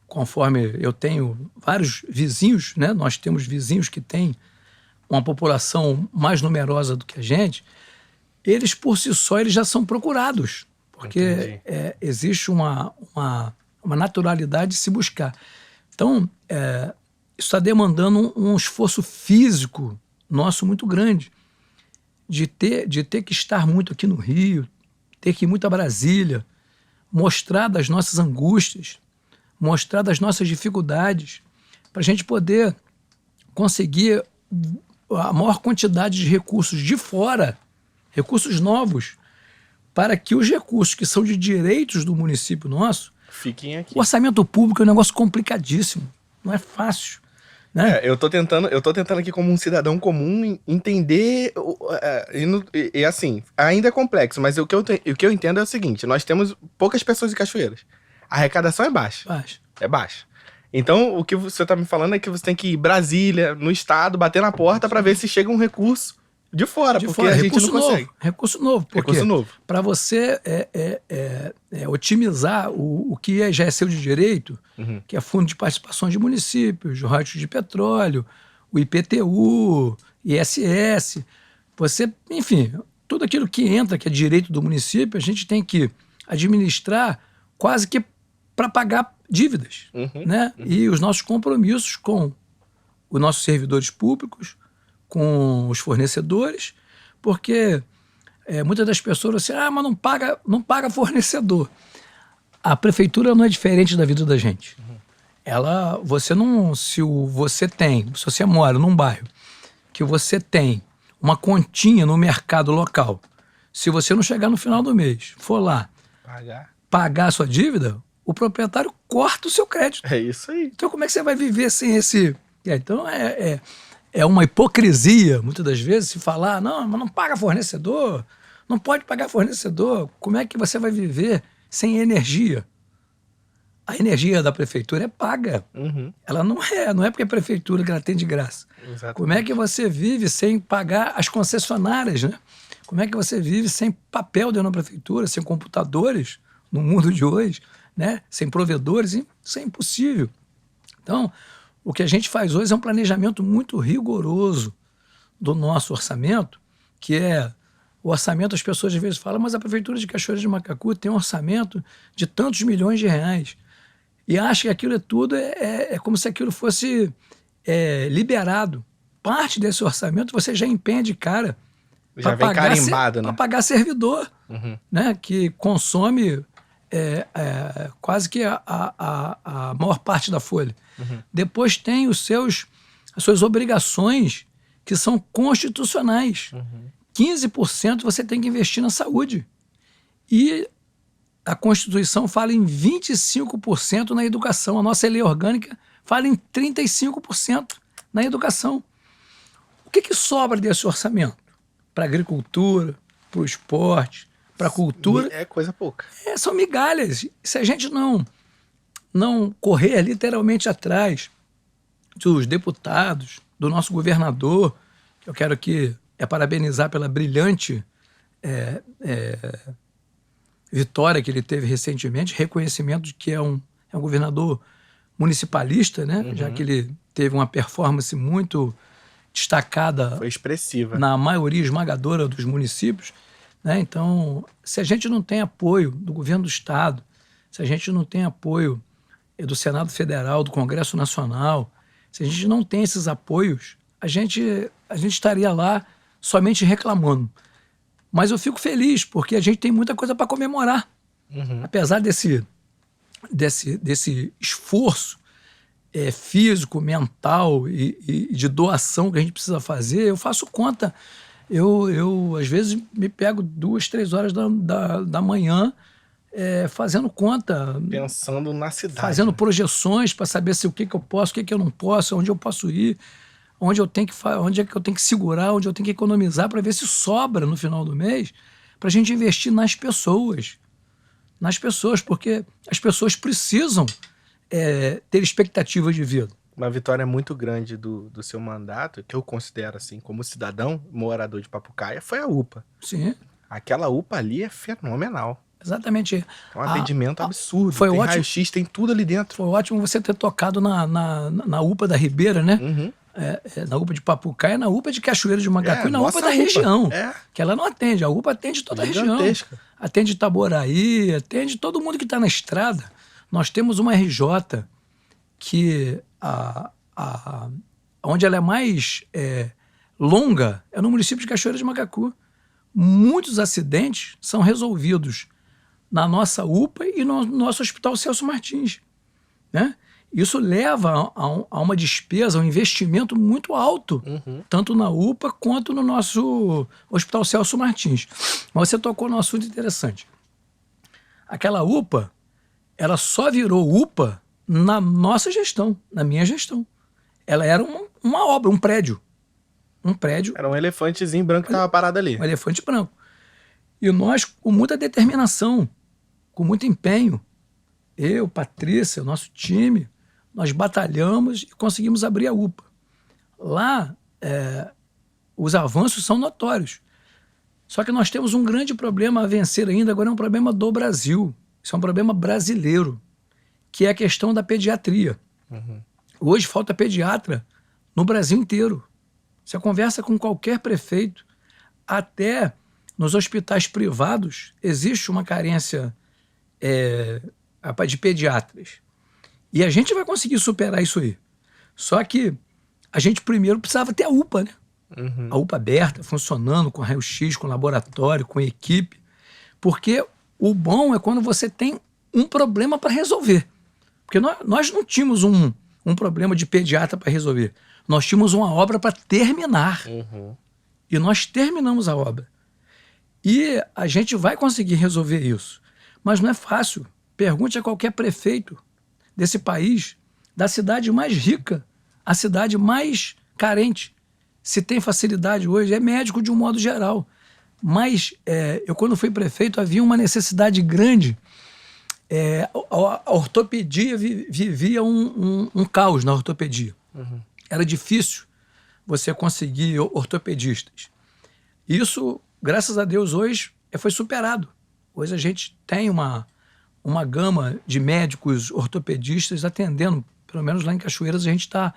conforme eu tenho vários vizinhos, né? Nós temos vizinhos que têm uma população mais numerosa do que a gente, eles por si só eles já são procurados, porque existe uma naturalidade de se buscar. Então, isso está demandando um esforço físico nosso muito grande, de ter que estar muito aqui no Rio, ter que ir muito a Brasília, mostrar das nossas angústias, mostrar das nossas dificuldades, para a gente poder conseguir a maior quantidade de recursos de fora, recursos novos, para que os recursos que são de direitos do município nosso fiquem aqui. O orçamento público é um negócio complicadíssimo, não é fácil. Né? Eu tô tentando aqui como um cidadão comum entender, e assim, ainda é complexo, mas o que eu entendo é o seguinte: nós temos poucas pessoas em Cachoeiras, a arrecadação é baixa. É baixa. Então, o que você tá me falando é que você tem que ir em Brasília, no estado, bater na porta para ver se chega um recurso de fora, porque a gente não consegue. Recurso novo. Recurso novo. Para você otimizar o que já é seu de direito, que é Fundo de Participação de Municípios, royalties de petróleo, o IPTU, ISS, enfim, tudo aquilo que entra, que é direito do município, a gente tem que administrar quase que para pagar dívidas, né? E os nossos compromissos com os nossos servidores públicos, com os fornecedores, porque muitas das pessoas assim, mas não paga fornecedor. A prefeitura não é diferente da vida da gente. Você não, se você mora num bairro que você tem uma continha no mercado local, se você não chegar no final do mês, for lá pagar a sua dívida, o proprietário corta o seu crédito. É isso aí. Então como é que você vai viver sem esse... Então é uma hipocrisia, muitas das vezes, se falar, não, mas não paga fornecedor, não pode pagar fornecedor. Como é que você vai viver sem energia? A energia da prefeitura é paga. Ela não é porque é a prefeitura que ela tem de graça. Exatamente. Como é que você vive sem pagar as concessionárias, né? Como é que você vive sem papel dentro da prefeitura, sem computadores no mundo de hoje, né? Sem provedores? Isso é impossível. Então, o que a gente faz hoje é um planejamento muito rigoroso do nosso orçamento, que é o orçamento, as pessoas às vezes falam, mas a prefeitura de Cachoeira de Macacu tem um orçamento de tantos milhões de reais. E acha que aquilo tudo é como se aquilo fosse liberado. Parte desse orçamento você já empenha de cara. Já vem carimbado, né? Para pagar servidor, né? Que consome quase que a maior parte da folha. Depois tem as suas obrigações que são constitucionais. 15% você tem que investir na saúde. E a Constituição fala em 25% na educação. A nossa lei orgânica fala em 35% na educação. O que sobra desse orçamento? Para a agricultura, para o esporte, para a cultura. É coisa pouca. São migalhas. Se a gente não correr literalmente atrás dos deputados, do nosso governador, que eu quero aqui parabenizar pela brilhante vitória que ele teve recentemente, reconhecimento de que é um governador municipalista, né? Já que ele teve uma performance muito destacada. Foi expressiva. Na maioria esmagadora dos municípios, né? Então, se a gente não tem apoio do governo do Estado, se a gente não tem apoio do Senado Federal, do Congresso Nacional, se a gente não tem esses apoios, a gente estaria lá somente reclamando. Mas eu fico feliz, porque a gente tem muita coisa para comemorar. Apesar desse esforço físico, mental e de doação que a gente precisa fazer, eu faço conta. Eu às vezes, me pego 2, 3 horas da manhã fazendo conta. Pensando na cidade. Fazendo projeções para saber o que eu posso, o que eu não posso, onde eu posso ir, onde é que eu tenho que segurar, onde eu tenho que economizar para ver se sobra no final do mês para a gente investir nas pessoas. Nas pessoas, porque as pessoas precisam ter expectativa de vida. Uma vitória muito grande do seu mandato, que eu considero assim, como cidadão, morador de Papucaia, foi a UPA. Sim. Aquela UPA ali é fenomenal. Exatamente. É um atendimento absurdo. Foi tem ótimo, raio-x, tem tudo ali dentro. Foi ótimo você ter tocado na UPA da Ribeira, né? Na UPA de Papucaia, na UPA de Cachoeira de Macacu e na UPA da região. Que ela não atende. A UPA atende toda a região. Atende Itaboraí, atende todo mundo que está na estrada. Nós temos uma RJ que onde ela é mais longa é no município de Cachoeira de Macacu. Muitos acidentes são resolvidos na nossa UPA e no nosso Hospital Celso Martins, né? Isso leva a uma despesa, um investimento muito alto, tanto na UPA quanto no nosso Hospital Celso Martins. Mas você tocou num assunto interessante. Aquela UPA, ela só virou UPA na nossa gestão, na minha gestão. Ela era uma obra, um prédio. Era um elefantezinho branco que estava parado ali. Um elefante branco. E nós, com muita determinação, com muito empenho, eu, Patrícia, o nosso time, nós batalhamos e conseguimos abrir a UPA. Lá, os avanços são notórios. Só que nós temos um grande problema a vencer ainda, agora é um problema do Brasil. Isso é um problema brasileiro, que é a questão da pediatria. Hoje falta pediatra no Brasil inteiro. Você conversa com qualquer prefeito, até nos hospitais privados existe uma carência de pediatras. E a gente vai conseguir superar isso aí. Só que a gente primeiro precisava ter a UPA, né? A UPA aberta, funcionando, com raio-x, com laboratório, com equipe. Porque o bom é quando você tem um problema para resolver. Porque nós não tínhamos um problema de pediatra para resolver. Nós tínhamos uma obra para terminar. E nós terminamos a obra. E a gente vai conseguir resolver isso. Mas não é fácil. Pergunte a qualquer prefeito desse país, da cidade mais rica, a cidade mais carente. Se tem facilidade hoje, é médico de um modo geral. Mas eu, quando fui prefeito, havia uma necessidade grande. A ortopedia vivia um caos na ortopedia. Era difícil você conseguir ortopedistas. Isso, graças a Deus, hoje foi superado. Hoje a gente tem uma gama de médicos ortopedistas atendendo, pelo menos lá em Cachoeiras a gente está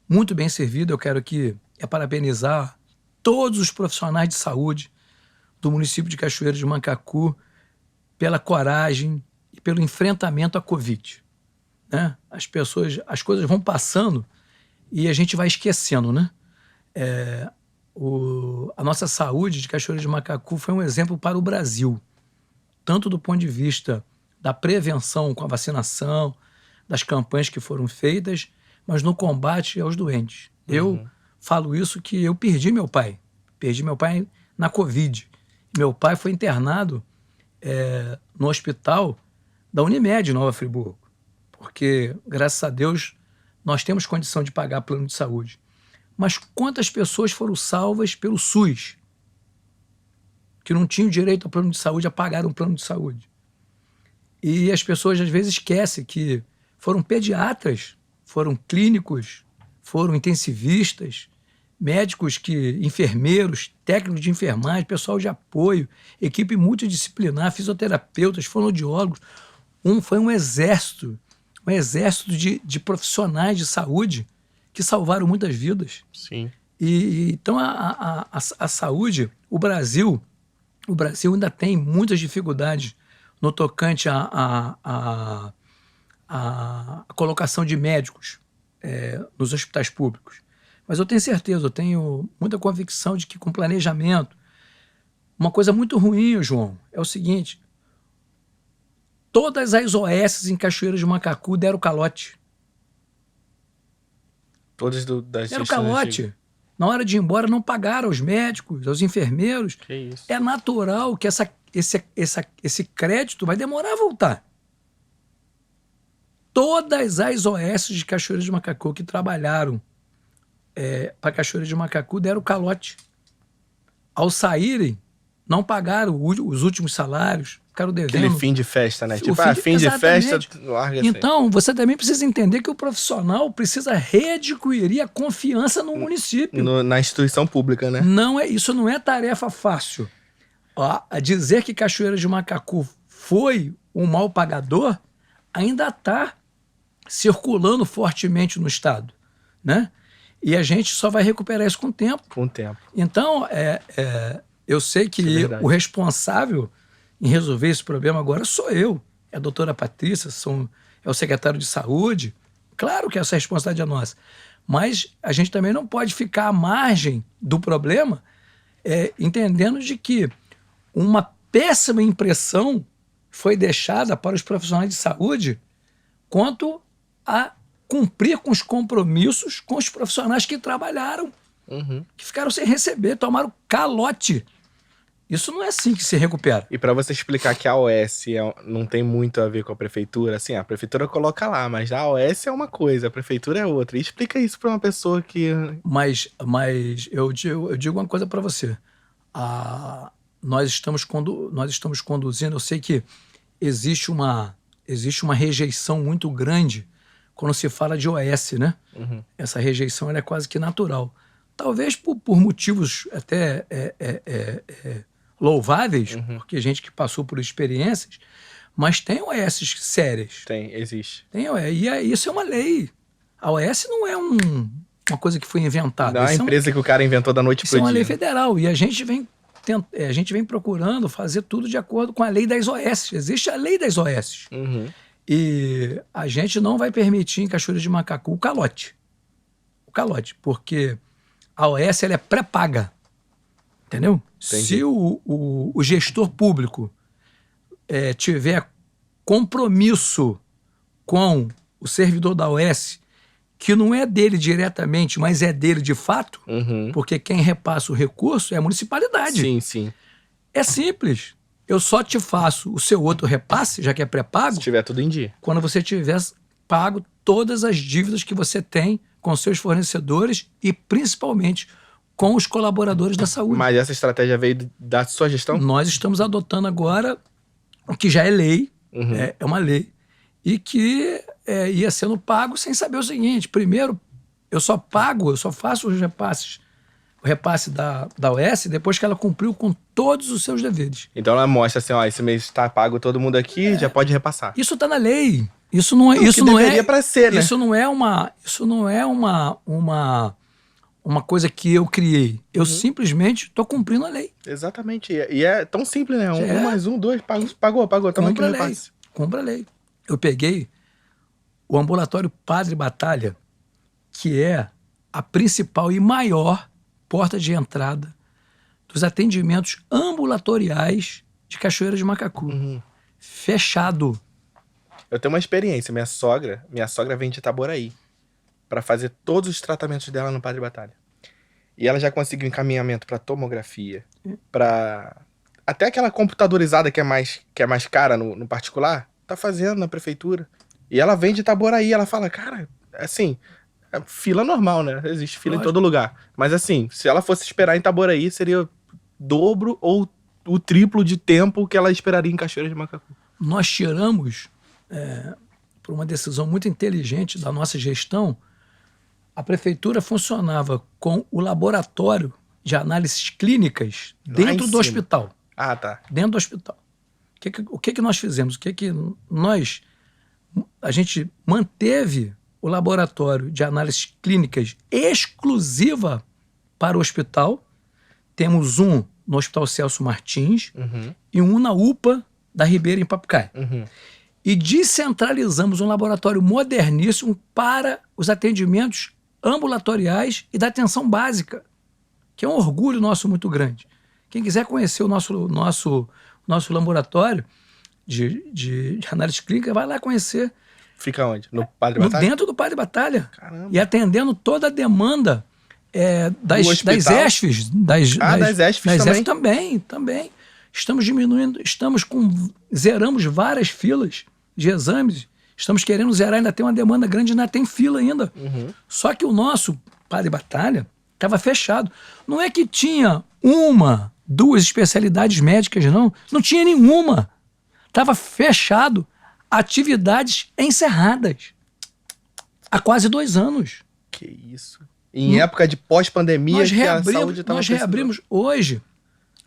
muito bem servido. Eu quero aqui parabenizar todos os profissionais de saúde do município de Cachoeiras de Macacu pela coragem e pelo enfrentamento à Covid. Né? As coisas vão passando e a gente vai esquecendo, né? A nossa saúde de Cachoeiras de Macacu foi um exemplo para o Brasil, tanto do ponto de vista da prevenção com a vacinação, das campanhas que foram feitas, mas no combate aos doentes. Eu falo isso que eu perdi meu pai na Covid. Meu pai foi internado no hospital da Unimed, Nova Friburgo, porque, graças a Deus, nós temos condição de pagar plano de saúde. Mas quantas pessoas foram salvas pelo SUS, que não tinham direito ao plano de saúde, a pagar um plano de saúde? E as pessoas, às vezes, esquecem que foram pediatras, foram clínicos, foram intensivistas, médicos, enfermeiros, técnicos de enfermagem, pessoal de apoio, equipe multidisciplinar, fisioterapeutas, fonoaudiólogos. Foi um exército de profissionais de saúde que salvaram muitas vidas. Sim. Então a saúde, o Brasil ainda tem muitas dificuldades no tocante à colocação de médicos nos hospitais públicos. Mas eu tenho certeza, eu tenho muita convicção de que com planejamento, uma coisa muito ruim, João, é o seguinte: todas as OS em Cachoeiras de Macacu deram calote. Todas das deram calote. Na hora de ir embora, não pagaram aos médicos, aos enfermeiros. Que isso? É natural que esse crédito vai demorar a voltar. Todas as OS de Cachoeiras de Macacu que trabalharam para Cachoeiras de Macacu deram calote. Ao saírem, não pagaram os últimos salários, ficaram devendo. Aquele fim de festa, né? Tipo, fim de exatamente. festa, larga Então, você também precisa entender que o profissional precisa readquirir a confiança no município. Na instituição pública, né? Isso não é tarefa fácil. A dizer que Cachoeiras de Macacu foi um mal pagador ainda está circulando fortemente no estado, né? E a gente só vai recuperar isso com o tempo. Com o tempo. Então, eu sei que o responsável em resolver esse problema agora sou eu. É a doutora Patrícia, é o secretário de saúde. Claro que essa responsabilidade é nossa. Mas a gente também não pode ficar à margem do problema, entendendo de que uma péssima impressão foi deixada para os profissionais de saúde quanto a cumprir com os compromissos com os profissionais que trabalharam, que ficaram sem receber, tomaram calote. Isso não é assim que se recupera. E para você explicar que a OS não tem muito a ver com a prefeitura, assim, a prefeitura coloca lá, mas a OS é uma coisa, a prefeitura é outra. E explica isso para uma pessoa que... Mas eu digo uma coisa para você. Nós estamos conduzindo, eu sei que existe uma rejeição muito grande quando se fala de OS, né? Essa rejeição ela é quase que natural. Talvez por motivos até louváveis, porque gente que passou por experiências, mas tem OS sérias. Existe. E isso é uma lei. A OS não é uma coisa que foi inventada. Não é uma empresa que o cara inventou da noite pro dia. Isso é uma lei federal. E a gente vem procurando fazer tudo de acordo com a lei das OS. Existe a lei das OS. E a gente não vai permitir em Cachoeiras de Macacu o calote. Porque a OS ela é pré-paga. Entendeu? Entendi. Se o gestor público tiver compromisso com o servidor da OS, que não é dele diretamente, mas é dele de fato, porque quem repassa o recurso é a municipalidade. Sim, sim. É simples. Eu só te faço o seu outro repasse, já que é pré-pago, Se tiver tudo em dia. quando você tiver pago todas as dívidas que você tem com seus fornecedores e principalmente com os colaboradores da saúde. Mas essa estratégia veio da sua gestão? Nós estamos adotando agora o que já é lei, é uma lei, e que ia sendo pago sem saber o seguinte: primeiro, eu só faço os repasses, o repasse da OS depois que ela cumpriu com todos os seus deveres. Então ela mostra assim, ó, esse mês está pago todo mundo aqui, já pode repassar. Isso está na lei. Isso não é, O que deveria pra ser, né? Isso não é uma coisa que eu criei. Eu simplesmente estou cumprindo a lei. Exatamente. E é tão simples, né? É. 1 mais 1, 2, pagou. Toma aqui Cumpra no a lei. repasse. Cumpra a lei. Eu peguei o ambulatório Padre Batalha, que é a principal e maior porta de entrada dos atendimentos ambulatoriais de Cachoeira de Macacu. Fechado. Eu tenho uma experiência. Minha sogra vem de Itaboraí pra fazer todos os tratamentos dela no Padre Batalha. E ela já conseguiu encaminhamento pra tomografia, pra até aquela computadorizada que é mais cara no particular, tá fazendo na prefeitura. E ela vem de Itaboraí, ela fala, cara, assim, é fila normal, né? Existe fila em todo lugar. Mas assim, se ela fosse esperar em Itaboraí, seria dobro ou o triplo de tempo que ela esperaria em Cachoeira de Macacu. Nós tiramos, por uma decisão muito inteligente da nossa gestão, a prefeitura funcionava com o laboratório de análises clínicas dentro do hospital. Ah, tá. Dentro do hospital. O que nós fizemos? A gente manteve o laboratório de análises clínicas exclusiva para o hospital. Temos um no Hospital Celso Martins e um na UPA da Ribeira, em Papucaí. E descentralizamos um laboratório moderníssimo para os atendimentos ambulatoriais e da atenção básica, que é um orgulho nosso muito grande. Quem quiser conhecer o nosso laboratório de análise clínica, vai lá conhecer. Fica onde? No Padre Batalha? Dentro do Padre Batalha. Caramba. E atendendo toda a demanda das ESFs. Das ESFs também. Estamos diminuindo, zeramos várias filas de exames. Estamos querendo zerar, ainda tem uma demanda grande, ainda tem fila ainda. Só que o nosso Padre Batalha estava fechado. Não é que tinha 1, 2 especialidades médicas, não. Não tinha nenhuma. Estava fechado. Atividades encerradas. Há quase 2 anos. Que isso. Em época de pós-pandemia, que a saúde estava... Nós reabrimos hoje.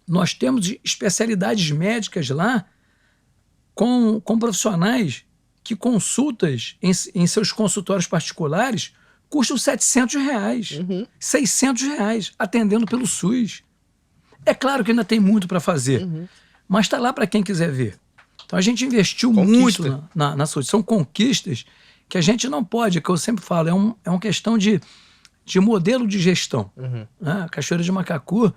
Nós temos especialidades médicas lá com profissionais que consultas em seus consultórios particulares custam R$700, R$600, atendendo pelo SUS. É claro que ainda tem muito para fazer, mas está lá para quem quiser ver. Então a gente investiu muito na saúde. São conquistas que a gente não pode, que eu sempre falo, é uma questão de modelo de gestão. A Cachoeira de Macacu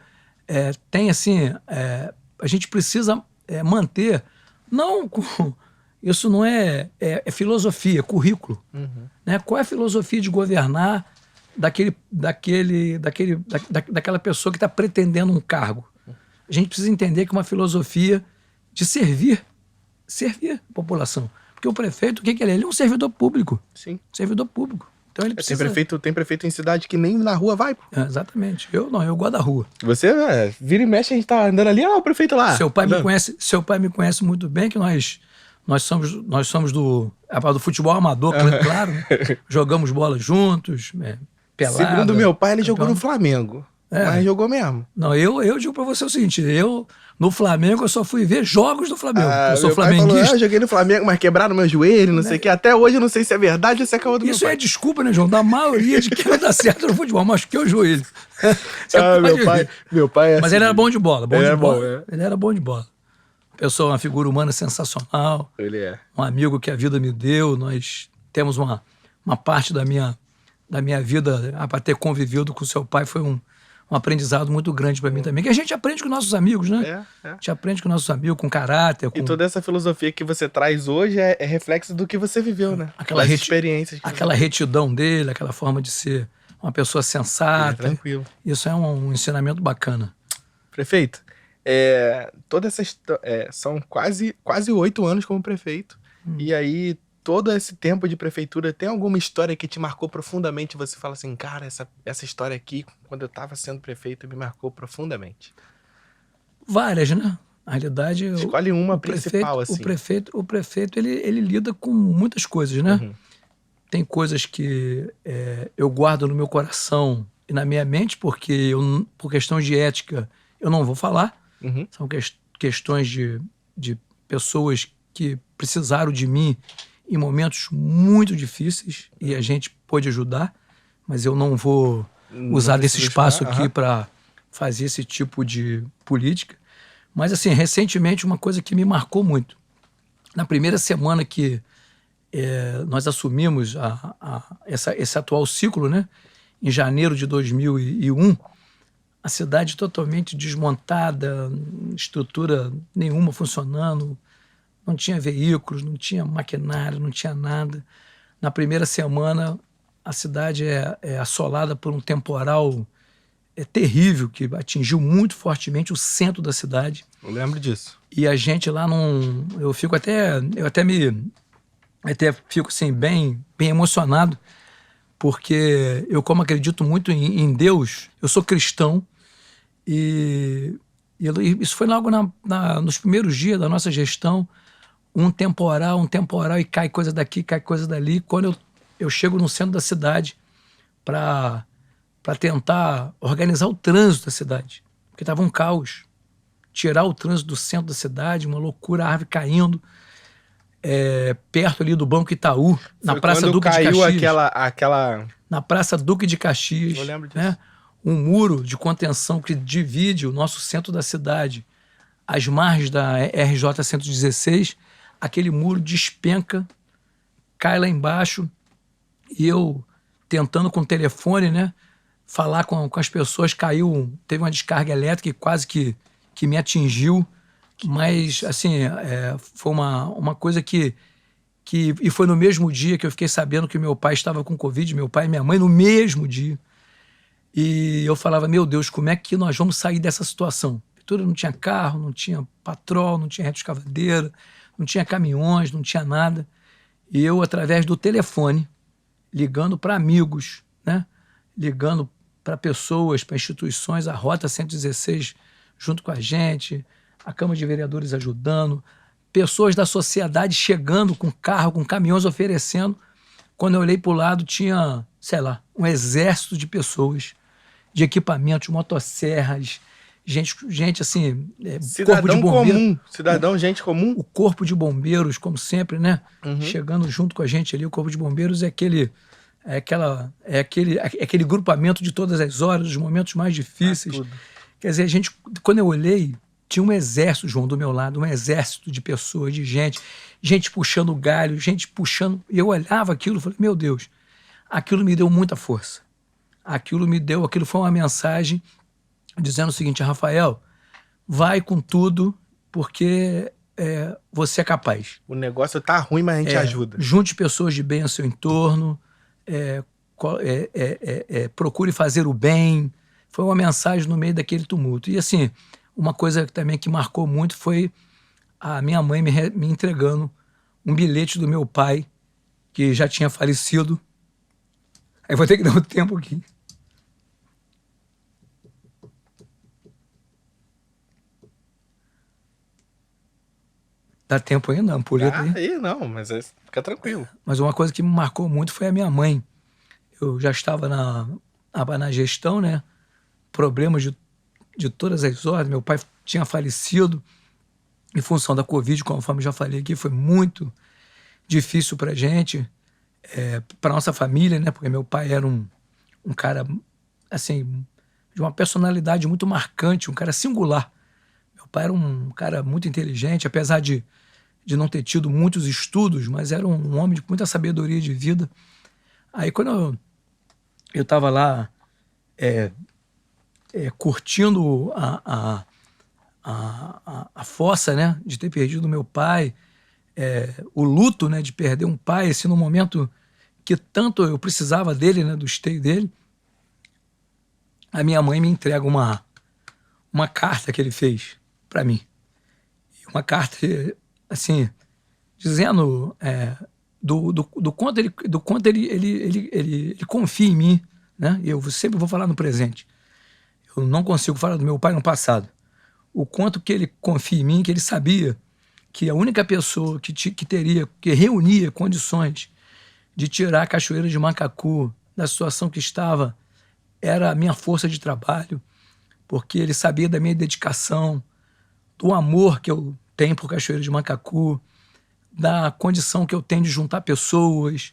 tem assim, a gente precisa manter, não com... Isso não é filosofia, é currículo. Né? Qual é a filosofia de governar daquela pessoa que está pretendendo um cargo? A gente precisa entender que é uma filosofia de servir a população. Porque o prefeito, o que ele é? Ele é um servidor público. Sim. Servidor público. Então ele precisa... Tem prefeito em cidade que nem na rua vai. Exatamente. Eu gosto da rua. Você, vira e mexe, a gente tá andando ali, o prefeito lá. Seu pai me conhece muito bem, que nós somos do futebol amador, claro. Né? Jogamos bola juntos, pelada. Segundo meu pai, ele jogou no Flamengo. Mas jogou mesmo. Não, eu digo pra você o seguinte, no Flamengo eu só fui ver jogos do Flamengo. Eu sou flamenguista. Falou, eu joguei no Flamengo, mas quebraram meu joelho, não sei o que. Até hoje eu não sei se é verdade ou se é caô do meu pai. Isso é desculpa, né, João? Da maioria de quem não dá certo no futebol, machuquei o joelho. Meu pai é Mas assim. ele era bom de bola. Bom. Ele era bom de bola. Pessoa, uma figura humana sensacional. Ele é. Um amigo que a vida me deu. Nós temos uma parte da minha vida, para ter convivido com seu pai, foi um aprendizado muito grande para mim também, que a gente aprende com nossos amigos, né? A gente aprende com nossos amigos, com caráter. E toda essa filosofia que você traz hoje é reflexo do que você viveu, né? Aquela experiências. Aquela retidão dele, aquela forma de ser uma pessoa sensata. Tranquilo. Isso é um ensinamento bacana. Prefeito, toda essa são quase 8 anos como prefeito. E aí, todo esse tempo de prefeitura, tem alguma história que te marcou profundamente? Você fala assim, cara, essa história aqui, quando eu tava sendo prefeito, me marcou profundamente. Várias, né? Na realidade, escolhe uma principal, assim. O prefeito ele lida com muitas coisas, né? Uhum. Tem coisas que eu guardo no meu coração e na minha mente, porque por questão de ética eu não vou falar. Uhum. São questões de pessoas que precisaram de mim em momentos muito difíceis e a gente pôde ajudar, mas eu não vou usar desse espaço aqui para fazer esse tipo de política. Mas, assim, recentemente, uma coisa que me marcou muito. Na primeira semana que nós assumimos esse atual ciclo, né? Em janeiro de 2001, a cidade totalmente desmontada, estrutura nenhuma funcionando, não tinha veículos, não tinha maquinário, não tinha nada. Na primeira semana, a cidade é assolada por um temporal terrível que atingiu muito fortemente o centro da cidade. Eu lembro disso. E a gente lá não... Eu até fico assim, bem emocionado, porque eu, como acredito muito em Deus, eu sou cristão, e isso foi logo nos primeiros dias da nossa gestão, um temporal, e cai coisa daqui, cai coisa dali. Quando eu chego no centro da cidade para tentar organizar o trânsito da cidade, porque estava um caos. Tirar o trânsito do centro da cidade, uma loucura, a árvore caindo, perto ali do Banco Itaú, na Praça Duque de Caxias. Aquela... Na Praça Duque de Caxias. Eu lembro disso. Né? Um muro de contenção que divide o nosso centro da cidade, as margens da RJ 116, aquele muro despenca, cai lá embaixo, e eu tentando com o telefone, né, falar com as pessoas, teve uma descarga elétrica e quase que me atingiu, mas assim, foi uma coisa e foi no mesmo dia que eu fiquei sabendo que meu pai estava com Covid, meu pai e minha mãe, no mesmo dia. E eu falava, meu Deus, como é que nós vamos sair dessa situação? Tudo não tinha carro, não tinha patrol, não tinha retroescavadeira, não tinha caminhões, não tinha nada. E eu, através do telefone, ligando para amigos, né? Ligando para pessoas, para instituições, a Rota 116 junto com a gente, a Câmara de Vereadores ajudando, pessoas da sociedade chegando com carro, com caminhões oferecendo. Quando eu olhei para o lado, tinha, sei lá, um exército de pessoas, de equipamentos, motosserras, gente assim, corpo de bombeiros. Gente comum. O corpo de bombeiros, como sempre, né? Uhum. Chegando junto com a gente ali, o corpo de bombeiros é aquele grupamento de todas as horas, dos momentos mais difíceis. Quer dizer, quando eu olhei, tinha um exército, João, do meu lado, um exército de pessoas, de gente puxando galho, gente puxando, e eu olhava aquilo e falei, meu Deus, aquilo me deu muita força. Aquilo foi uma mensagem dizendo o seguinte, Rafael, vai com tudo, porque você é capaz. O negócio tá ruim, mas a gente ajuda. Junte pessoas de bem ao seu entorno, procure fazer o bem. Foi uma mensagem no meio daquele tumulto. E assim, uma coisa também que marcou muito foi a minha mãe me entregando um bilhete do meu pai, que já tinha falecido. Aí vou ter que dar um tempo aqui. Dá tempo ainda? Ampulheta aí? Não, mas fica tranquilo. Mas uma coisa que me marcou muito foi a minha mãe. Eu já estava na gestão, né? Problemas de todas as ordens. Meu pai tinha falecido em função da Covid, conforme já falei aqui, foi muito difícil para a gente, para nossa família, né? Porque meu pai era um cara, assim, de uma personalidade muito marcante, um cara singular. Meu pai era um cara muito inteligente, apesar de não ter tido muitos estudos, mas era um homem de muita sabedoria de vida. Aí quando eu estava lá curtindo a fossa, né, de ter perdido meu pai, o luto, né, de perder um pai, assim, no momento que tanto eu precisava dele, né, do esteio dele, a minha mãe me entrega uma carta que ele fez para mim. Uma carta, assim, dizendo do quanto ele confia em mim, né? Eu sempre vou falar no presente. Eu não consigo falar do meu pai no passado. O quanto que ele confia em mim, que ele sabia que a única pessoa que reunia condições de tirar a Cachoeira de Macacu da situação que estava era a minha força de trabalho, porque ele sabia da minha dedicação, do amor que eu tenho por Cachoeira de Macacu, da condição que eu tenho de juntar pessoas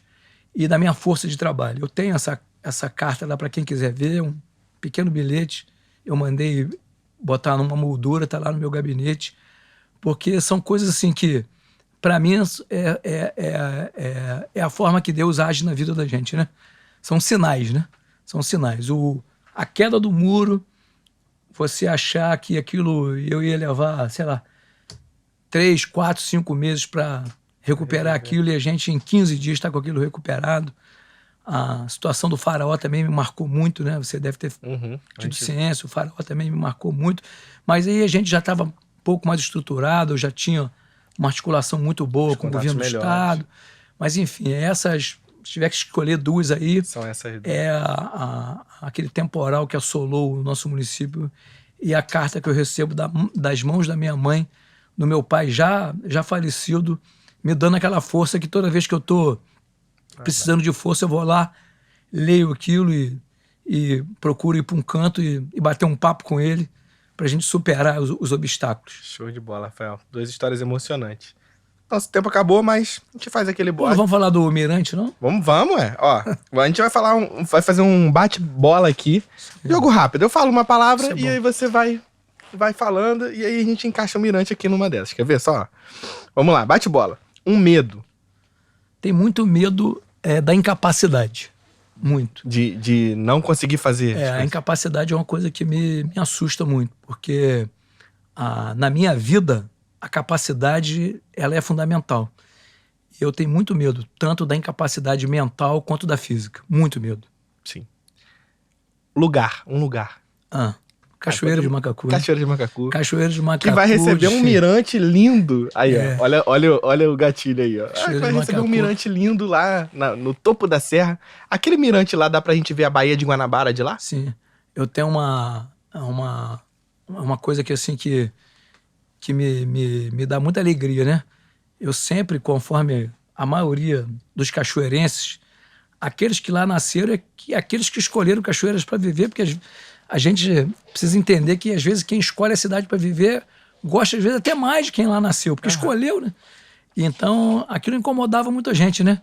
e da minha força de trabalho. Eu tenho essa carta lá para quem quiser ver, um pequeno bilhete. Eu mandei botar numa moldura, tá lá no meu gabinete, porque são coisas assim que, para mim, é a forma que Deus age na vida da gente, né? São sinais, né? São sinais. A queda do muro, você achar que aquilo eu ia levar, sei lá, 3, 4, 5 meses para recuperar aquilo, e a gente em 15 dias está com aquilo recuperado. A situação do Faraó também me marcou muito, né? Você deve ter tido ciência, o Faraó também me marcou muito. Mas aí a gente já estava um pouco mais estruturado, eu já tinha uma articulação muito boa com o governo do Estado. Mas enfim, se tiver que escolher duas aí, são essas duas. Aquele temporal que assolou o nosso município e a carta que eu recebo das mãos da minha mãe, do meu pai já falecido, me dando aquela força que toda vez que eu estou precisando de força, eu vou lá, leio aquilo e procuro ir para um canto e bater um papo com ele para a gente superar os obstáculos. Show de bola, Rafael. 2 histórias emocionantes. Nosso tempo acabou, mas a gente faz aquele Não vamos falar do Mirante, não? Vamos, Ó, a gente vai fazer um bate-bola aqui. Sim. Jogo rápido. Eu falo uma palavra e aí você vai falando e aí a gente encaixa o Mirante aqui numa dessas. Quer ver só? Vamos lá, bate-bola. Um medo. Tem muito medo da incapacidade. Muito. De não conseguir fazer. A incapacidade é uma coisa que me assusta muito, porque na minha vida a capacidade ela é fundamental. Eu tenho muito medo, tanto da incapacidade mental quanto da física. Muito medo. Sim. Um lugar. Cachoeira de Macacu. Cachoeira de Macacu. Cachoeira de Macacu. Que vai receber um mirante lindo. Aí, ó. Olha o gatilho aí, ó. Vai receber um mirante lindo lá no topo da serra. Aquele mirante lá, dá pra gente ver a Baía de Guanabara de lá? Sim. Eu tenho uma coisa que, assim, que me dá muita alegria, né? Eu sempre, conforme a maioria dos cachoeirenses, aqueles que lá nasceram aqueles que escolheram cachoeiras para viver, porque a gente precisa entender que, às vezes, quem escolhe a cidade para viver gosta, às vezes, até mais de quem lá nasceu, porque escolheu, né? E então, aquilo incomodava muita gente, né?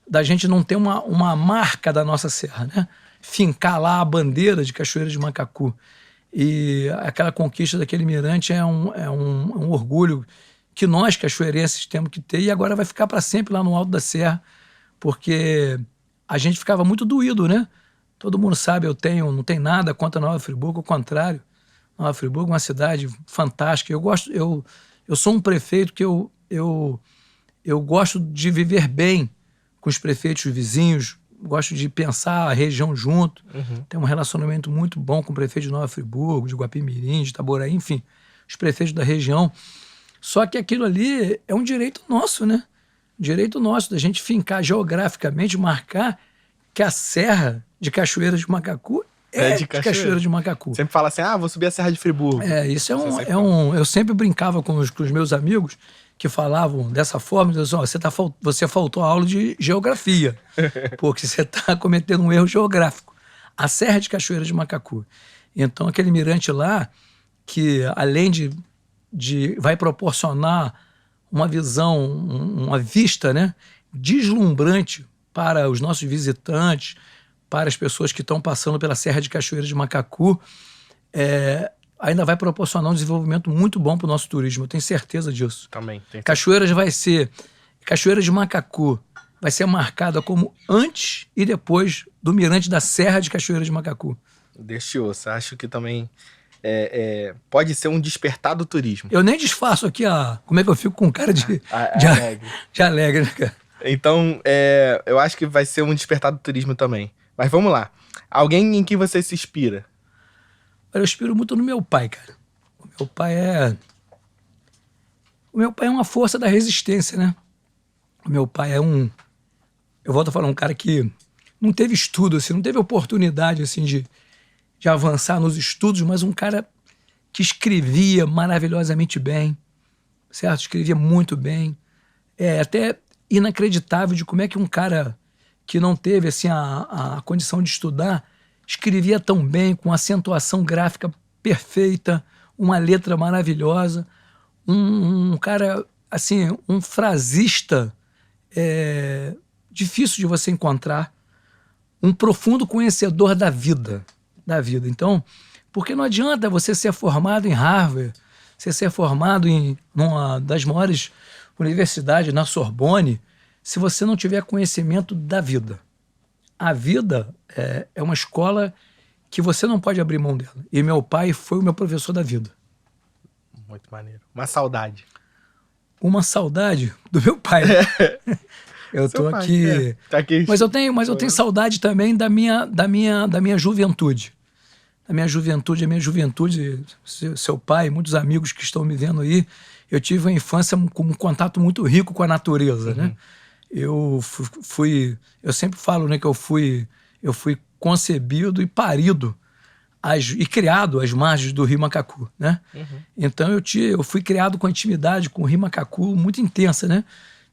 Da gente não ter uma marca da nossa serra, né? Fincar lá a bandeira de Cachoeira de Macacu. E aquela conquista daquele mirante é um orgulho que nós, cachoeirenses, temos que ter, e agora vai ficar para sempre lá no alto da serra, porque a gente ficava muito doído, né? Todo mundo sabe, não tenho nada contra Nova Friburgo, ao contrário. Nova Friburgo é uma cidade fantástica. Eu sou um prefeito que eu gosto de viver bem com os prefeitos vizinhos, gosto de pensar a região junto. Tenho um relacionamento muito bom com o prefeito de Nova Friburgo, de Guapimirim, de Itaboraí, enfim, os prefeitos da região. Só que aquilo ali é um direito nosso, né? Direito nosso da gente fincar geograficamente, marcar que a Serra de Cachoeira de Macacu é de Cachoeira de Macacu. Sempre fala assim, vou subir a Serra de Friburgo. Isso eu sempre brincava com os meus amigos que falavam dessa forma, diziam, você faltou a aula de geografia, porque você está cometendo um erro geográfico. A Serra de Cachoeira de Macacu. Então, aquele mirante lá, que além de vai proporcionar uma visão, uma vista, né, deslumbrante para os nossos visitantes, para as pessoas que estão passando pela Serra de Cachoeira de Macacu, ainda vai proporcionar um desenvolvimento muito bom para o nosso turismo, eu tenho certeza disso. Também. Cachoeira de Macacu vai ser marcada como antes e depois do mirante da Serra de Cachoeira de Macacu. Deste osso. Acho que também pode ser um despertar do turismo. Eu nem disfarço aqui como é que eu fico com cara Alegre. de alegre, né, cara? Então, eu acho que vai ser um despertar do turismo também. Mas vamos lá. Alguém em que você se inspira? Eu inspiro muito no meu pai, cara. O meu pai é uma força da resistência, né? O meu pai eu volto a falar, um cara que não teve estudo, assim, não teve oportunidade, assim, de avançar nos estudos, mas um cara que escrevia maravilhosamente bem, certo? Escrevia muito bem. É até inacreditável de como é que um cara que não teve, assim, a condição de estudar escrevia tão bem, com acentuação gráfica perfeita, uma letra maravilhosa, um cara, assim, um frasista difícil de você encontrar, um profundo conhecedor da vida. Então, porque não adianta você ser formado em Harvard, você ser formado em uma das maiores universidades, na Sorbonne, se você não tiver conhecimento da vida. A vida é uma escola que você não pode abrir mão dela. E meu pai foi o meu professor da vida. Muito maneiro. Uma saudade. Uma saudade do meu pai. Eu tô pai, aqui. Tá aqui. Mas eu tenho saudade também da minha juventude. A minha juventude, seu pai, muitos amigos que estão me vendo aí, eu tive uma infância com um contato muito rico com a natureza, né? Eu sempre falo, né, que eu fui concebido e parido e criado às margens do Rio Macacu, né? Então eu fui criado com intimidade com o Rio Macacu muito intensa, né?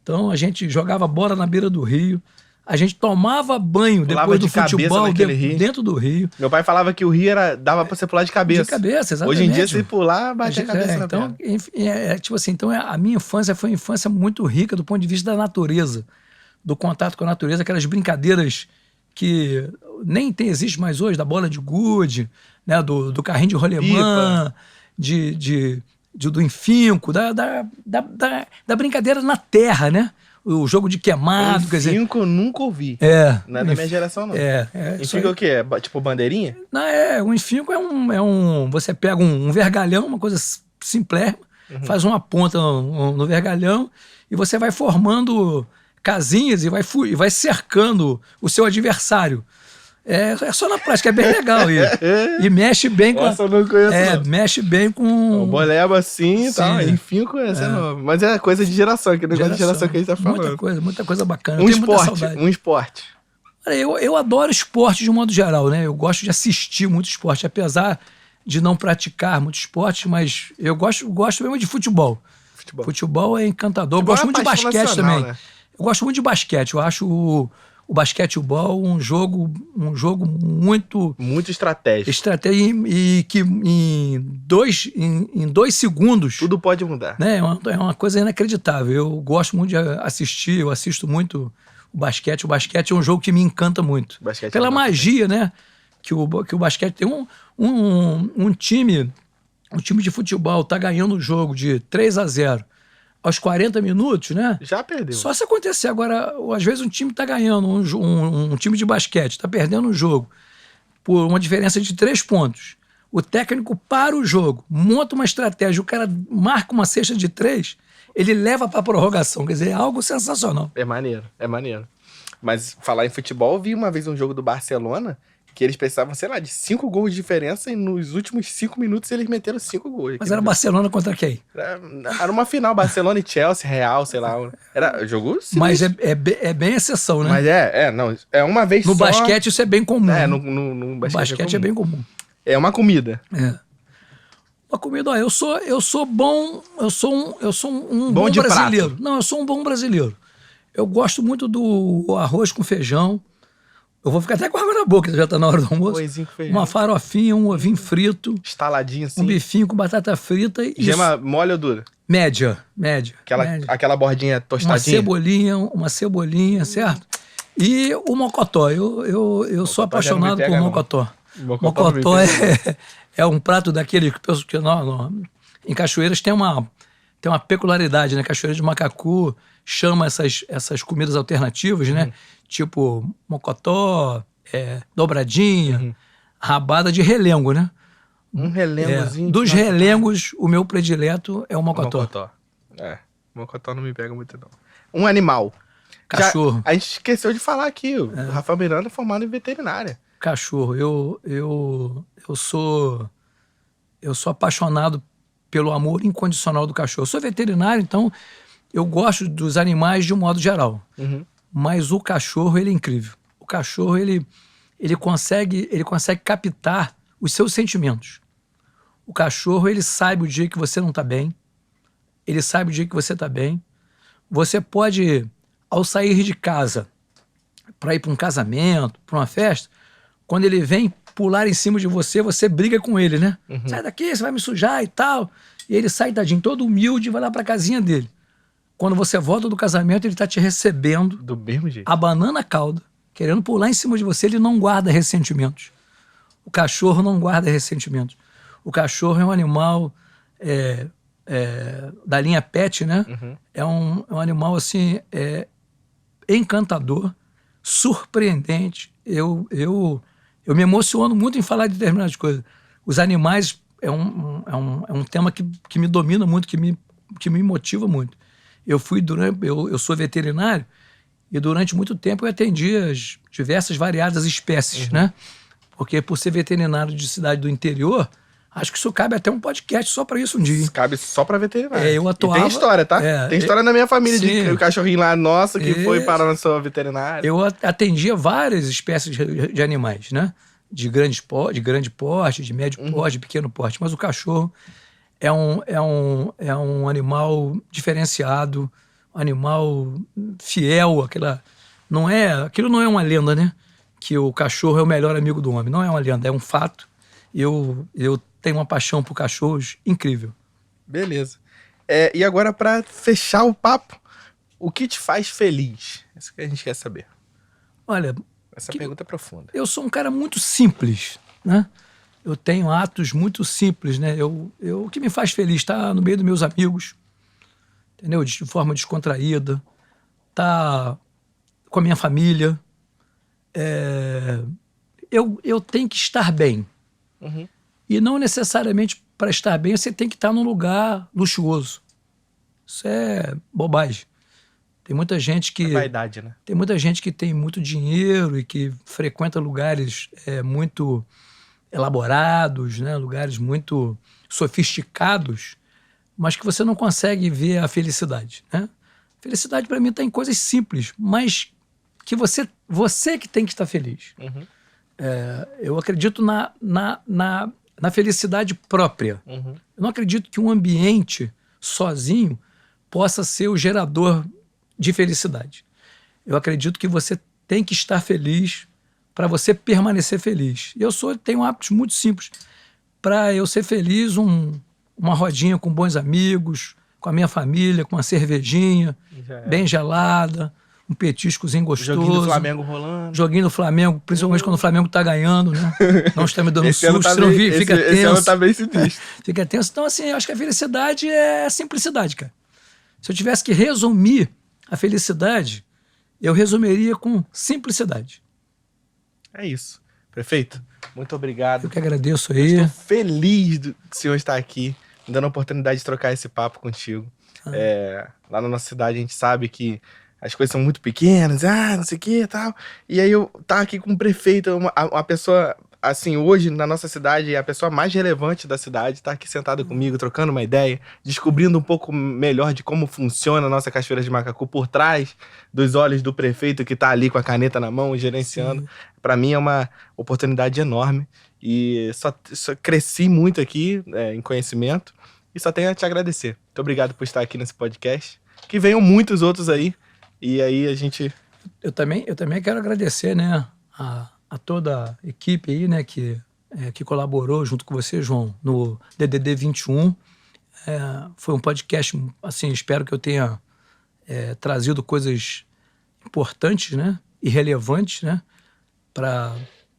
Então a gente jogava bola na beira do rio, a gente tomava banho depois do futebol dentro do rio. Meu pai falava que o rio dava pra você pular de cabeça. De cabeça, exatamente. Hoje em dia, se pular, bate a cabeça na então, pedra. enfim, tipo assim, então a minha infância foi uma infância muito rica do ponto de vista da natureza, do contato com a natureza, aquelas brincadeiras que nem existe mais hoje, da bola de gude, né, do carrinho de rolemã, do enfinco, da brincadeira na terra, né? O jogo de queimado, quer dizer... Enfinco eu nunca ouvi. Não é da minha geração, não. Enfinco é o quê? Tipo bandeirinha? Não, o enfinco você pega um vergalhão, uma coisa simplérrima, faz uma ponta no vergalhão e você vai formando casinhas e vai cercando o seu adversário. É só na prática, é bem legal. E mexe bem com... Essa eu não conheço, não. Mexe bem com... O boleba assim e tal, enfim, conhece, mas é coisa de geração, que negócio de geração que a gente tá falando. Muita coisa bacana. Um esporte. Olha, eu adoro esporte de um modo geral, né? Eu gosto de assistir muito esporte, apesar de não praticar muito esporte, mas eu gosto mesmo de futebol. Futebol é encantador. Eu gosto muito de basquete também. Né? Eu gosto muito de basquete. Eu acho o basquetebol um jogo muito estratégico e que em 2 segundos tudo pode mudar, né? É uma coisa inacreditável. Eu gosto muito de assistir, eu assisto muito o basquete é um jogo que me encanta muito pela magia, né, que o basquete tem. Um time de futebol tá ganhando o jogo de 3-0 aos 40 minutos, né? Já perdeu. Só se acontecer. Agora, às vezes um time tá ganhando, um time de basquete tá perdendo o jogo por uma diferença de 3 pontos. O técnico para o jogo, monta uma estratégia, o cara marca uma cesta de 3, ele leva pra prorrogação. Quer dizer, é algo sensacional. É maneiro. Mas falar em futebol, eu vi uma vez um jogo do Barcelona que eles precisavam, sei lá, de 5 gols de diferença e nos últimos 5 minutos eles meteram 5 gols. Mas era Barcelona contra quem? Era uma final, Barcelona e Chelsea, Real, sei lá. Era jogo sim. Mas é bem exceção, né? Mas não, é uma vez no só. No basquete isso é bem comum. No basquete é bem comum. É uma comida. Uma comida, eu sou bom, eu sou um bom brasileiro. Prato. Não, eu sou um bom brasileiro. Eu gosto muito do arroz com feijão. Eu vou ficar até com água na boca, já tá na hora do almoço. Uma farofinha, um ovinho frito. Estaladinho assim. Um bifinho com batata frita. Gema mole ou dura? Média. Aquela bordinha tostadinha. Uma cebolinha, certo? E o mocotó. Eu sou apaixonado por mocotó. Mocotó é um prato daquele que em Cachoeiras tem uma peculiaridade, né? Cachoeira de Macacu chama essas comidas alternativas, né? Tipo mocotó, dobradinha, rabada de relengo, né? Um relengozinho. Dos relengos, o meu predileto é o mocotó. Mocotó. Mocotó não me pega muito, não. Um animal. Cachorro. A gente esqueceu de falar aqui, o Rafael Miranda é formado em veterinária. Cachorro. Eu sou apaixonado pelo amor incondicional do cachorro. Eu sou veterinário, então eu gosto dos animais de um modo geral. Uhum. Mas o cachorro, ele é incrível. O cachorro, ele consegue captar os seus sentimentos. O cachorro, ele sabe o dia que você não está bem. Ele sabe o dia que você está bem. Você pode, ao sair de casa, para ir para um casamento, para uma festa, quando ele vem pular em cima de você, você briga com ele, né? Uhum. Sai daqui, você vai me sujar e tal. E ele sai, tadinho, todo humilde e vai lá para a casinha dele. Quando você volta do casamento, ele está te recebendo, do mesmo jeito, abanando a cauda, querendo pular em cima de você. Ele não guarda ressentimentos. O cachorro não guarda ressentimentos. O cachorro é um animal da linha pet, né? Uhum. É um animal, assim, encantador, surpreendente. Eu me emociono muito em falar de determinadas coisas. Os animais é um tema que me domina muito, que me motiva muito. Eu sou veterinário e durante muito tempo eu atendi as diversas variadas espécies, né? Porque por ser veterinário de cidade do interior, acho que isso cabe até um podcast só para isso um dia. Isso cabe só pra veterinário. Eu atuava, e tem história, tá? Tem história na minha família de o cachorrinho lá nosso que foi parar na sua veterinária. Eu atendia várias espécies de animais, né? De grande porte, de médio porte, de pequeno porte. Mas o cachorro é um animal diferenciado, um animal fiel, aquilo não é uma lenda, né? Que o cachorro é o melhor amigo do homem. Não é uma lenda, é um fato. Eu tenho uma paixão por cachorros incrível. Beleza. E agora, pra fechar o papo, o que te faz feliz? Isso que a gente quer saber. Olha, Essa pergunta é profunda. eu sou um cara muito simples, né? Eu tenho atos muito simples, né? O que me faz feliz está no meio dos meus amigos, entendeu? De forma descontraída, tá com a minha família. Eu tenho que estar bem. Uhum. E não necessariamente para estar bem você tem que estar num lugar luxuoso. Isso é bobagem. Tem muita gente que... É vaidade, né? Tem muita gente que tem muito dinheiro e que frequenta lugares muito elaborados, né? Lugares muito sofisticados, mas que você não consegue ver a felicidade, né? Felicidade para mim está em coisas simples, mas que você que tem que estar feliz. Uhum. Eu acredito na felicidade própria. Uhum. Eu não acredito que um ambiente sozinho possa ser o gerador de felicidade. Eu acredito que você tem que estar feliz para você permanecer feliz. E tenho hábitos muito simples. Para eu ser feliz, uma rodinha com bons amigos, com a minha família, com uma cervejinha bem gelada, um petiscozinho gostoso. Joguinho do Flamengo rolando. Joguinho do Flamengo, principalmente quando o Flamengo tá ganhando, né? Não está me dando Esse susto, ano tá se não bem- vir, fica esse tenso. ano tá bem sinistro. Fica tenso. Então, assim, eu acho que a felicidade é simplicidade, cara. Se eu tivesse que resumir a felicidade, eu resumiria com simplicidade. É isso. Prefeito, muito obrigado. Eu que agradeço aí. Estou feliz do senhor estar aqui, me dando a oportunidade de trocar esse papo contigo. Lá na nossa cidade a gente sabe que as coisas são muito pequenas, não sei o que e tal. E aí eu tá aqui com o prefeito, uma pessoa, assim, hoje na nossa cidade, a pessoa mais relevante da cidade, tá aqui sentada comigo, trocando uma ideia, descobrindo um pouco melhor de como funciona a nossa Cachoeira de Macacu por trás dos olhos do prefeito que tá ali com a caneta na mão, gerenciando. Para mim é uma oportunidade enorme e só cresci muito aqui em conhecimento e só tenho a te agradecer. Muito obrigado por estar aqui nesse podcast. Que venham muitos outros aí. E aí a gente... Eu também quero agradecer, né, a toda a equipe aí, né, que colaborou junto com você, João, no DDD 21. Foi um podcast, assim, espero que eu tenha trazido coisas importantes, né, e relevantes, né,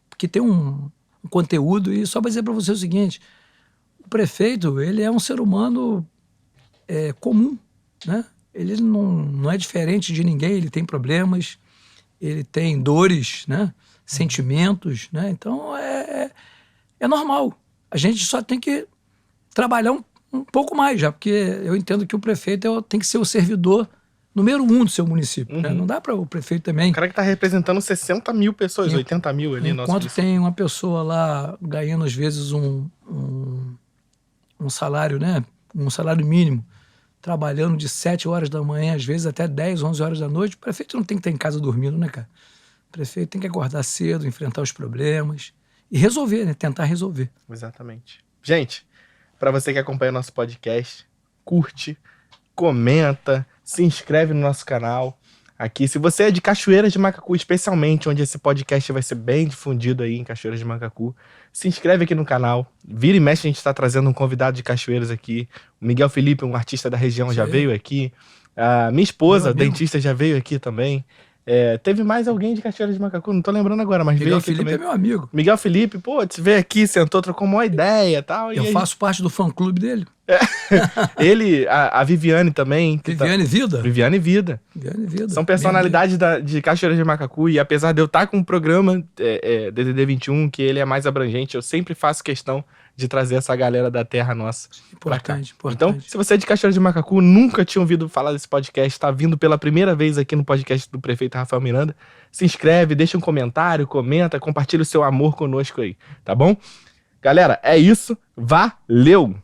porque tem um conteúdo. E só para dizer para você o seguinte: o prefeito, ele é um ser humano comum, né? Ele não é diferente de ninguém, ele tem problemas, ele tem dores, né? sentimentos, né? Então é normal. A gente só tem que trabalhar um pouco mais já, porque eu entendo que o prefeito tem que ser o servidor número 1 do seu município. Né? Não dá para o prefeito também... O cara que tá representando 60 mil pessoas, 80 mil ali. Enquanto tem uma pessoa lá ganhando, às vezes, um salário, né? Um salário mínimo, trabalhando de 7 horas da manhã, às vezes até 10, 11 horas da noite, o prefeito não tem que estar em casa dormindo, né, cara? O prefeito tem que acordar cedo, enfrentar os problemas e resolver, né? Tentar resolver. Exatamente. Gente, para você que acompanha o nosso podcast, curte, comenta, se inscreve no nosso canal. Aqui, se você é de Cachoeiras de Macacu, especialmente onde esse podcast vai ser bem difundido aí em Cachoeiras de Macacu, se inscreve aqui no canal. Vira e mexe, a gente tá trazendo um convidado de Cachoeiras aqui. O Miguel Felipe, um artista da região, já veio aqui. A minha esposa, dentista, já veio aqui também. Teve mais alguém de Cachoeiras de Macacu, não tô lembrando agora, mas veio aqui também. Miguel Felipe é meu amigo. Miguel Felipe, pô, veio aqui, sentou, trocou uma ideia e tal. Eu faço parte do fã-clube dele. Ele, a Viviane também. Viviane Vida? Viviane Vida. Viviane Vida. São personalidades de Cachoeiras de Macacu, e apesar de eu estar com um programa DDD 21, que ele é mais abrangente, eu sempre faço questão de trazer essa galera da terra nossa. Importante. Então, se você é de Cachoeiras de Macacu, nunca tinha ouvido falar desse podcast, está vindo pela primeira vez aqui no podcast do prefeito Rafael Miranda, se inscreve, deixa um comentário, comenta, compartilha o seu amor conosco aí, tá bom? Galera, é isso. Valeu!